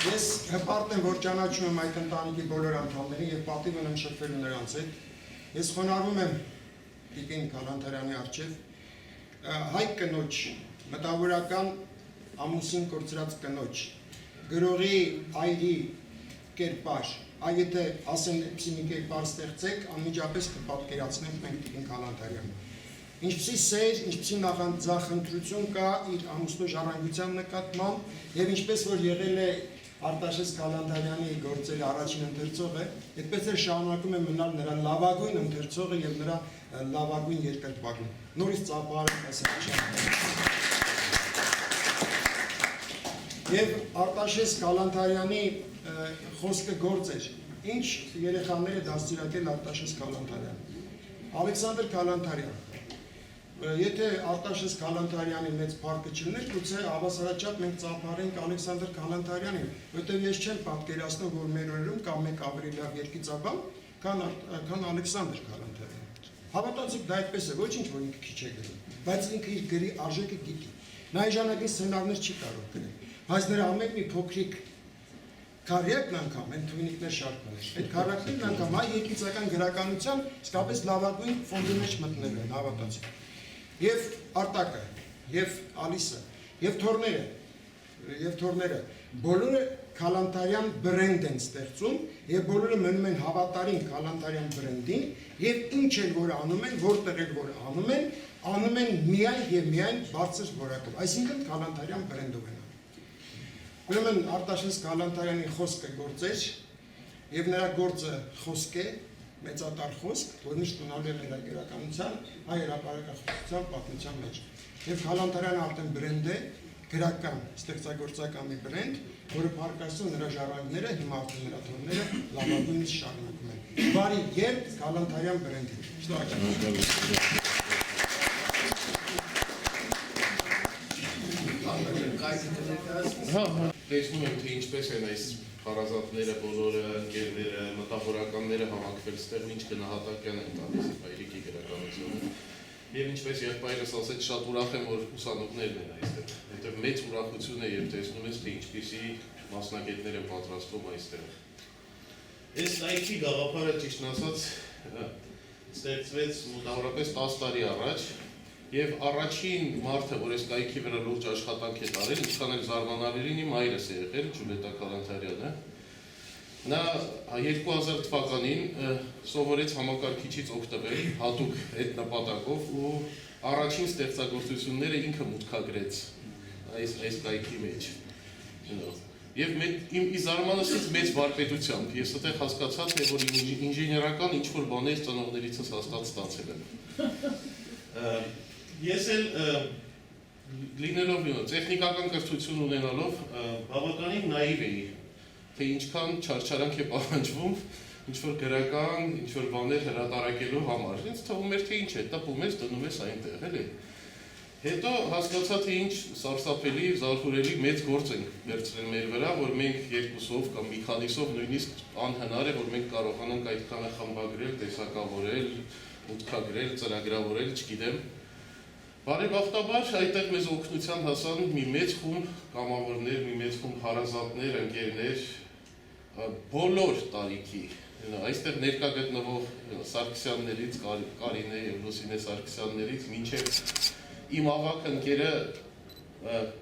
ես հպարտ եմ, որ ճանաչում եմ այդ ընտանիքի բոլոր անդամներին և պատիվ ունեմ շփվելու նրանց հետ։ Ես խոնարհվում եմ տիկին Գալանթարյանի առջև, հայ կնոջ, մտավորական ամուսին կորցրած կնոջ, գրողի այրի կերպար, եթե ասեն այդպիսի մի կերպար ստեղծեք, անմիջապես կպատկերացնենք մենք տիկին Գալանթարյանը։ Ինչպիսի սեր, ինչպիսի նախընտրություն կա իր ամուսնու ժառանգության նկատմամբ և ինչպես որ եղել է Արտաշես Գալանթարյանի գործերի առաջին ընթերցողը, այդպես էլ շարունակում է մնալ նրա լավագույն ընթերցողը և նրա լավագույն երկրպագուն։ Նորից ծափահարենք այս Եվ Արտաշես Գալանթարյանի խոսքը գործ էր, ինչ երեխաներ է դաստիարակել Արտաշես Գալանթարյանը։ Ալեքսանդր Գալանթարյան, եթե Արտաշես Գալանթարյանի մեծ փառքը չլիներ, գուցե հավասարաչափ մենք ծափահարենք Ալեքսանդր Գալանթարյանին, որտեղ ես չեմ պատկերացնում, որ մեր օրերում կա մեկ ավելի լավ երգիծաբան, քան Ալեքսանդր Գալանթարյանը։ Հավատացիք, դա այդպես է, ոչինչ որ ինքը քիչ է գրում, բայց ինքը իր գրի արժեքը գիտի։ Նա այժանագին սցենարներ չի կարող գրել, բայց նրա ամեն մի փոքրիկ քարյակն անգամ, այն թույնիկներ շարքներ, այդ քարակներն անգամ հայ երգիծական գրականության իսկապես լավագույն ֆոնդի մեջ մտնելու են, հավատացիք։ Եվ Արտակը, և Ալիսը, և թորները, բոլորը Գալանթարյան բրենդ են ստեղծում, և բոլորը մնում են հավատարիմ Գալանթարյան բրենդին, և ինչ էլ որ անում են, որտեղ էլ որ անում են միայն և միայն բարձր որակով, այսինքն Գալանթարյան բրենդով են անում։ Ուրեմն Արտաշես Գալանթարյանի խոսքը գործ էր, և նրա գործը խոսք է, մեծատար խոսք, որ միշտ ունալու է մեր գրականության, հայ հրապարակախոսության պատմության մեջ։ Եվ Գալանթարյանը արդեն բրենդ է, գրական, ստեղծագործական մի բրենդ, որը փառքաստու նրա ժառանգները, հիմա արդեն նրա թորները լավագույնից շարունակում են։ Բարի երբ Գալանթարյան բրենդին։ Տեսնում եմ, թե ինչպես են այս հարազատները, բոլորը, ընկերները, մտավորականները համակվել ստեղ ինչ գնահատական են տալիս հայրիկի գրականությունը։ Եվ ինչպես եղբայրս ասեց, շատ ուրախ եմ, որ ուսանողներն են այստեղ։ Որտեղ մեծ ուրախություն է, երբ տեսնում ես, թե ինչպիսի մասնագետներ են պատրաստվում այստեղ։ Այս այգի գաղափարը ճիշտն ասած ստեղծվեց մոտավորապես 10 տարի առաջ, եւ առաջին մարդը, որ այս կայքի վրա լուրջ աշխատանք է տարել, ինչքան էլ զարմանալի լինի, մայրս է եղել, Ջուլիետա Գալանթարյանը։ Նա 2000 թվականին սովորեց համակարգիչից օգտվել հատուկ այդ նպատակով ու առաջին ստեղծագործությունները ինքը մուտքագրեց այս կայքի մեջ։ Եվ իմ զարմանալից մեծ վարպետությամբ ես այդտեղ հասկացա, թե որ ինժեներական ինչ-որ բաներ ծնողներիցս հաստատ ստացել եմ։ Ես էլ լինելով տեխնիկական կրթություն ունենալով բավականին նայիվ էի, թե ինչքան չարչարանք է պահանջվում ինչ-որ գրական, ինչ-որ բաներ հրատարակելու համար։ Ինձ թվում էր, թե ինչ է, տպում ես, դնում ես այնտեղ, էլի։ Հետո հասկացա, թե ինչ սարսափելի, զարհուրելի մեծ գործ ենք վերցրել մեր վրա, որ մենք երկուսով կամ մի քանիսով նույնիսկ անհնար է, որ մենք կարողանանք այդքանը խմբագրել, տեսակավորել, մուտքագրել, ծրագրավորել, չգիտեմ։ Բարեբախտաբար այդտեղ մեզ օգնության հասան մի մեծ խումբ կամավորներ, մի մեծ խումբ հարազատներ, ընկերներ, բոլոր տարիքի, այստեղ ներկա գտնվող Սարգսյաններից, Կարինե եւ Լուսինե Սարգսյաններից, մինչև իմ ավագ ընկերը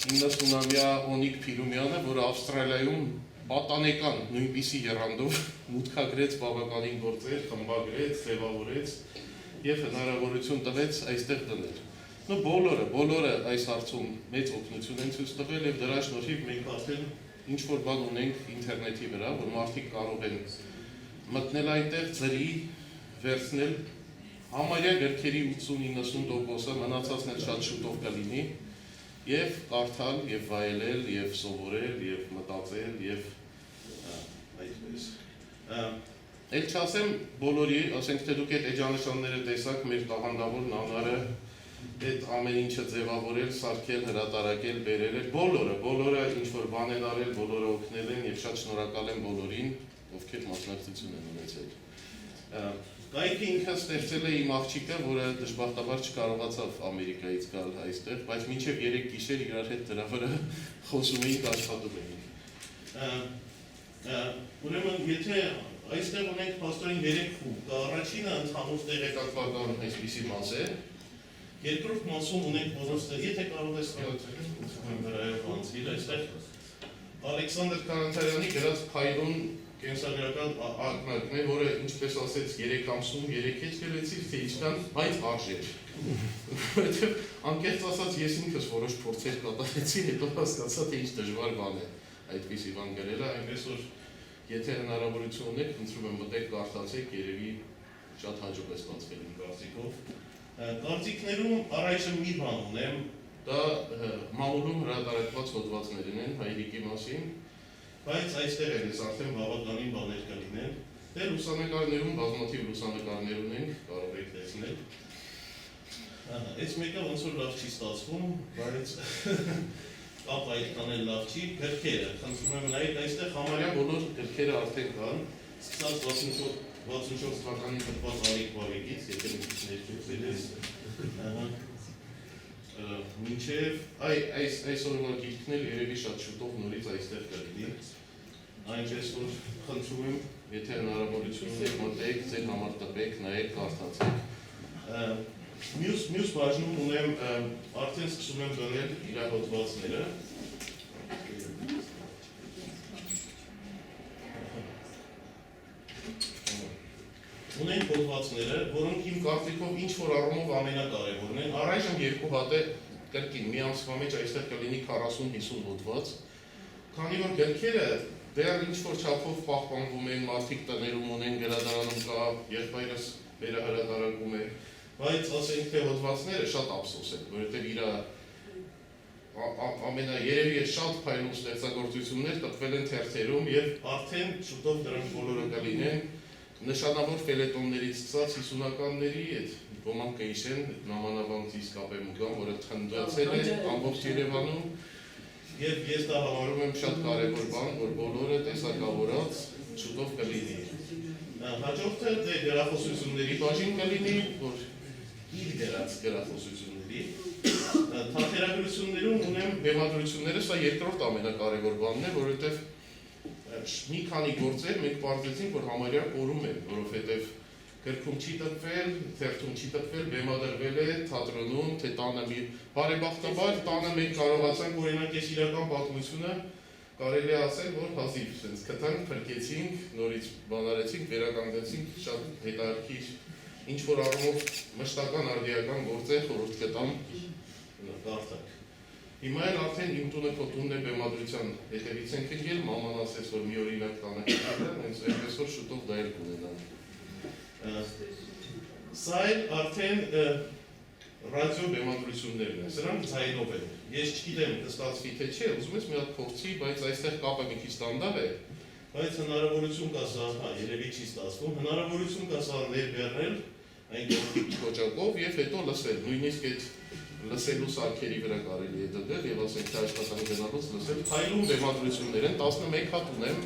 90-ամյա Օնիկ Փիրումյանը, որը Ավստրալիայում պատանեկան նույնպիսի եռանդով մուտքագրեց բավականին գործեր, խմբագրեց, ձևավորեց եւ հնարավորություն տվեց այստեղ դնել։ Բոլորը այս հարցում մեծ օգնություն են ցույց տվել եւ դրա շնորհիվ մենք արդեն ինչ որ բան ունենք ինտերնետի վրա, որ մարդիկ կարող են մտնել այնտեղ, ծրի, վերցնել համարյա գրքերի 80-90%-ը, մնացածն էլ շատ շուտով կլինի եւ կարդալ, եւ վայելել, եւ սովորել, եւ մտածել, եւ այդպես։ Էլ չասեմ բոլորի, ասենք թե դուք այդ էջանշանները տեսաք, մեր տաղանդավոր նանարը այդ ամեն ինչը ձևավորել, սարքել, հրատարակել, բերել էր, բոլորը ինչ որ բան են արել, բոլորը օգնել են եւ շատ շնորհակալ եմ բոլորին, ովքեր մասնակցություն են ունեցել։ Կայքի ինքը ստեղծել է իմ աղջիկը, որը դժբախտաբար չկարողացավ Ամերիկայից գալ այստեղ, բայց մինչև 3 գիշեր իրար հետ դրա վրա խոսում էինք, աշխատում էինք։ Ուրեմն, եթե այստեղ ունենք փաստորեն 3 խումբ, առաջինը ընդհանուր տեղեկատվական այսպիսի մաս է, երկրորդ մասում ունենք որոնց, եթե կարող ես վրայով անցիր, այստեղ Ալեքսանդր Կանանթարյանի գրած Փայլուն կենսագրական ակնարկն է, որը ինչպես ասեց 3 ամսում 3 էջ գրեցիր, թե ինչքան, բայց արժեր։ Որովհետև անկեղծ ասած ես ինքս որոշ փորձեր կատարեցի, հետո հասկացա, թե ինչ դժվար բան է այդպիսի բան գրելը, այնպես որ եթե հնարավորություն ունեք, խնդրում եմ մտեք կարդացեք, երևի շատ հաջող է ստացվել իմ կարծիքով։ Կարծիքներում առայժմ մի բան ունեմ, դա մամուլում հրատարակված հոդվածներն են հայրիկի մասին, բայց այստեղ էլ ես արդեն բավականին բաներ կլինեն, դե լուսանկարներում բազմաթիվ լուսանկարներ ունենք, կարող եք տեսնել։ Այս մեկը ոնց որ լավ չի ստացվում, բայց կապ այդքան էլ լավ չի, գրքերը, խնդրում եմ նայեք, այստեղ համարյա բոլոր գրքերը արդեն կան, սկսած 64 թվականին գրված Արիկ Բարեկից, եթե մի քիչ ներկայացել ես, մինչև այսօրվա գիրքն էլ երևի շատ շուտով նորից այստեղ կլինի, այնպես որ խնդրում եմ, եթե հնարավորություն ունեք, մտեք, ձեր համար տպեք, նայեք, կարդացեք։ Մյուս բաժնում ունեմ, արդեն սկսում եմ դնել իր հոդվածները։ Ունենք հոդվածները, որոնք իմ կարծիքով ինչ-որ առումով ամենակարևորն են, առայժմ 2 հատ է կրկին, մի ամսվա մեջ այստեղ կլինի 40-50 հոդված, քանի որ գրքերը դեռ ինչ-որ չափով պահպանվում են, մարդիկ տներում ունեն, գրադարանում կա, եղբայրս վերահրատարակում է, բայց ասենք թե հոդվածները շատ ափսոս են, որովհետև իր ամենաերևի է շատ փայլուն ստեղծագործություններ տպվել են թերթերում եւ արդեն շուտով դրանք բոլորը կլինեն նշանավոր ֆելետոններից սկսած 50-ականների այդ ոմանք կհիշեն նամանավանդ իսկապե մուգան, որը թնդացել է ամբողջ Երևանում եւ ես դա համարում եմ շատ կարեւոր բան, որ բոլորը տեսակավորած շուտով կլինի։ Հաջորդը դե գրախոսությունների բաժին կլինի, որ իր գրած գրախոսությունների թատերագրություններում ունեմ բեմադրությունները, սա երկրորդ ամենակարևոր բանն է, որովհետև մի քանի գործեր մենք պարզեցինք, որ համարյա կորում են, որովհետև գրքում չի տպվել, թերթում չի տպվել, բեմադրվել է թատրոնում, թե տանը մի բարեբախտաբար տանը մենք կարողացանք օրինակ այս իրական պատմությունը կարելի է ասել, որ հազիվ sense կտանք, փրկեցինք, նորից բանարեցինք, վերականգնեցինք, շատ հետաքրքիր ինչ որ առումով մշտական արդիական գործեր խորհուրդ կտամ կարդաք։ Հիմա էլ արդեն իմ տունը քո տունն է բեմադրության հետևից ենք ընկել, մաման ասեց, որ մի օրինակ տանը կգնան, հենց այնպես որ շուտով դա էլ կունենան։ Սա էլ արդեն ռադիո բեմադրություններն են, սրանք ձայնով են։ Ես չգիտեմ կստացվի թե չէ, ուզում ես մի հատ փորձի, բայց այստեղ կապը մի քիչ ստանդարտ է, բայց հնարավորություն կա սա, երևի չի ստացվում, հնարավորություն կա սա ներբեռնել այն կոճակով եւ հետո լսել, նույնիսկ այդ լսելու սարքերի վրա կարելի է դնել եւ ասենք թե աշխատանի գնալուց լսել փայլուն բեմադրություններ են 11 հատ ունեմ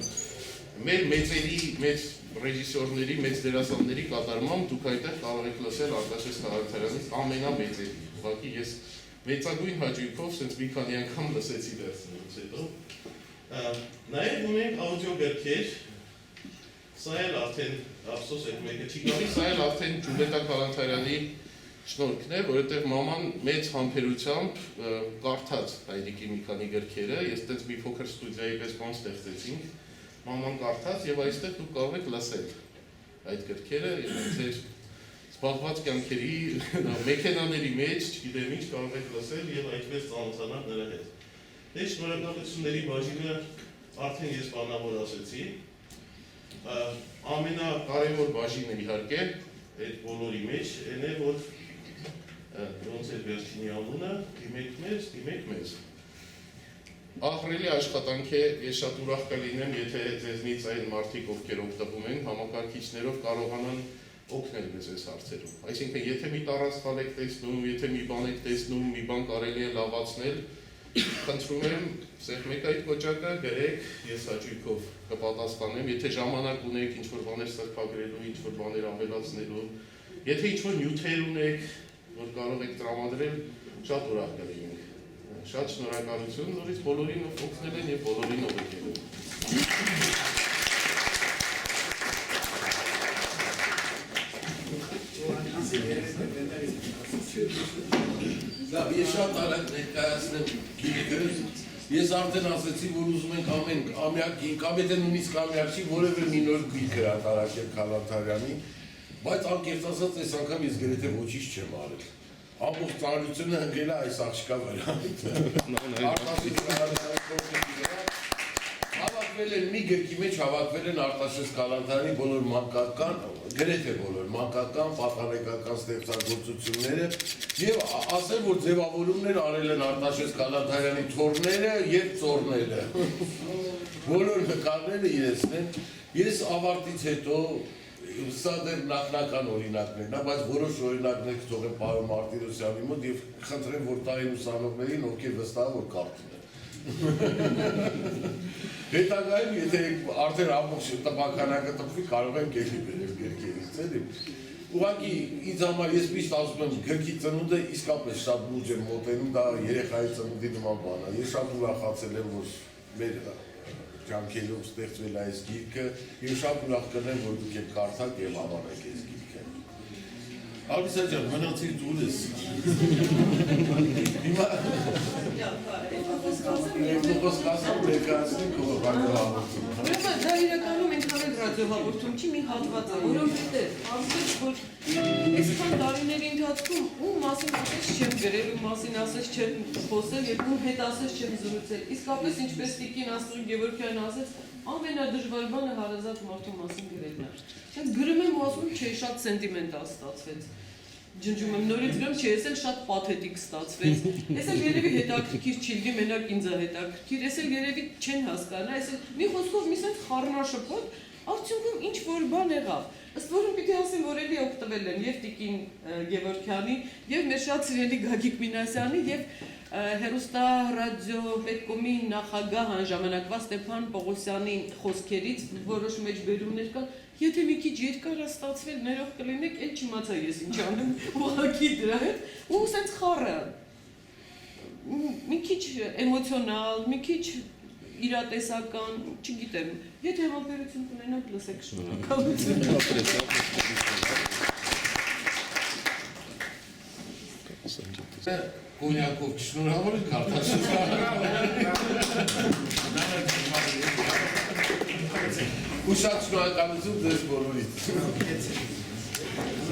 մեր մեծերի մեծ ռեժիսորների մեծ դերասանների կատարմամբ դուք այդտեղ կարող եք լսել Արտաշես Կանանթարյանից ամենամեծերի ուղղակի ես մեծագույն հաճույքով սենց մի քանի անգամ լսեցի դերցնելուց հետո։ Նաև ունենք աուդիո գրքեր, սա էլ արդեն ափսոս այդ մեկը չի գալի, սա էլ արդեն Ջուլիետա Քալանթարյանի շնորհքն է, որովհետև մաման մեծ համբերությամբ կարդաց Հայդիկի մի քանի գրքերը, ես այդպես մի փոքր ստուդիայի պես բան ստեղծեցինք, մաման կարդաց եւ այստեղ դուք կարող եք լսել այդ գրքերը, ձեր զբաղված կյանքերի մեքենաների մեջ, չգիտեմ ինչ, կարող եք լսել եւ այդպես ծանոթանալ նրա հետ։ Դե շնորհակալությունների բաժինը արդեն ես բանավոր ասեցի։ Ամենակարևոր բաժինը իհարկե այդ բոլորի մեջ այն է, որ ոնց է վերջինի անունը, դիմեք մեզ։ Ահռելի աշխատանք է, ես շատ ուրախ կլինեմ, եթե ձեզնից այն մարդիկ, ովքեր օգտվում են համակարգիչներով կարողանան օգնել մեզ այս հարցերում։ Այսինքն, եթե մի տառասխալ եք տեսնում, եթե մի բան եք տեսնում, մի բան կարելի է լավացնել, խնդրում եմ, սեղ մեկ այդ կոճակը գրեք, ես հաճույքով կպատասխանեմ, եթե ժամանակ ունեք ինչ-որ բաներ սրբագրելու, ինչ-որ բաներ ավելացնելու, եթե ինչ-որ նյութեր ունեք, որ կարող եք տրամադրել, շատ ուրախ կլինենք։ Շատ շնորհակալություն, նորից բոլորին օգնել են և բոլորին օգնել են։ Լավ, ես շատ արագ ներկայացնեմ գիրքը, ես արդեն ասեցի, որ ուզում ենք ամյակին, կամ եթե նույնիսկ ամյակ չի, որևէ մի նոր գիրք հրատարակել Քալանթարյանի, բայց անկեղծ ասած այս անգամ ես գրեթե ոչինչ չեմ արել։ Ամբողջ ծանրությունը ընկել է այս աղջկա վրա։ Հավաքվել են մի գրքի մեջ, հավաքվել են Արտաշես Քալանթարյանի բոլոր մանկական, գրեթե բոլոր մանկական, պատանեկական ստեղծագործությունները եւ ասել, որ ձևավորումներ արել են Արտաշես Քալանթարյանի թոռները եւ ծոռները։ Բոլոր նկարները իրենցն են։ Ես ավարտից հետո սա դեռ նախնական օրինակներն է, բայց որոշ օրինակներ կթողեմ պարոն Մարտիրոսյանի մոտ եւ խնդրեմ, որ տային ուսանողներին, ովքեր վստահ որ կարդին են։ Հետագայում, եթե արդեն ամբողջ տպականակը տպվի, կարող եմ գերի բերել գրքերից, էլի։ Ուղղակի ինձ համար ես միշտ ասում եմ, գրքի ծնունդը իսկապես շատ լուրջ եմ մոտենում, դա երեխայի ծնունդի նման բան է։ Ես շատ ուրախացել եմ, որ մեր ջանքերով ստեղծվել է այս գիրքը, եւ շատ ուրախ կլինեմ, որ դուք եք կարդալ եւ հավանեք այս գիրքը։ Ալբիսա ջան, մնացիր դու ես։ Հիմա խոսքասամ ներկայացնենք ռադիոհաղորդում։ Ուրեմն դա իրականում ընդհանուր ռադիոհաղորդում չի, մի հատված է, որովհետև ասես, որ այսքան տարիների ընթացքում ում մասին ասես չեմ գրել, ում մասին ասես չեմ խոսել եւ ում հետ ասես չեմ զրուցել։ Իսկապես ինչպես Տիկին Աստղիկ Գևորգյանն ասեց, ամենադժվար բանը հարազատ մարդու մասին գրելն է։ Ես գրում եմ ու ասում եմ, չէ, շատ սենտիմենտալ ստացվեց։ Ջնջում եմ նորից գրում, չէ, ես էլ շատ պաթետիկ ստացվեց։ Ես էլ երևի հետաքրքիր չի լինի, մենակ ինձ է հետաքրքիր, ես էլ երևի չեն հասկանա, ես էլ մի խոսքով մի սենց խառնաշփոթ, արդյունքում ինչ որ բան եղավ։ Ըստ որում պիտի ասեմ, որ էլի օգտվել եմ եւ Տիկին Գևորգյանի, եւ մեր շատ սիրելի Գագիկ Մինասյանի, եւ հերոստա ռադիո պետկոմի նախագահ ժամանակվա Ստեփան Պողոսյանի խոսքերից որոշ մեջբերումներ կան։ Եթե մի քիչ երկար է ստացվել, ներող կլինեք, էլ չիմացա ես ինչ անեմ, ուղղակի դրա հետ, ու սենց խառը, մի քիչ էմոցիոնալ, մի քիչ իրատեսական, չգիտեմ, եթե համբերություն կունենաք, լսեք շնորհակալություն։ Կոնյակով շնորհավոր ենք Արտաշես ու շատ շնորհակալություն ձեզ բոլորից։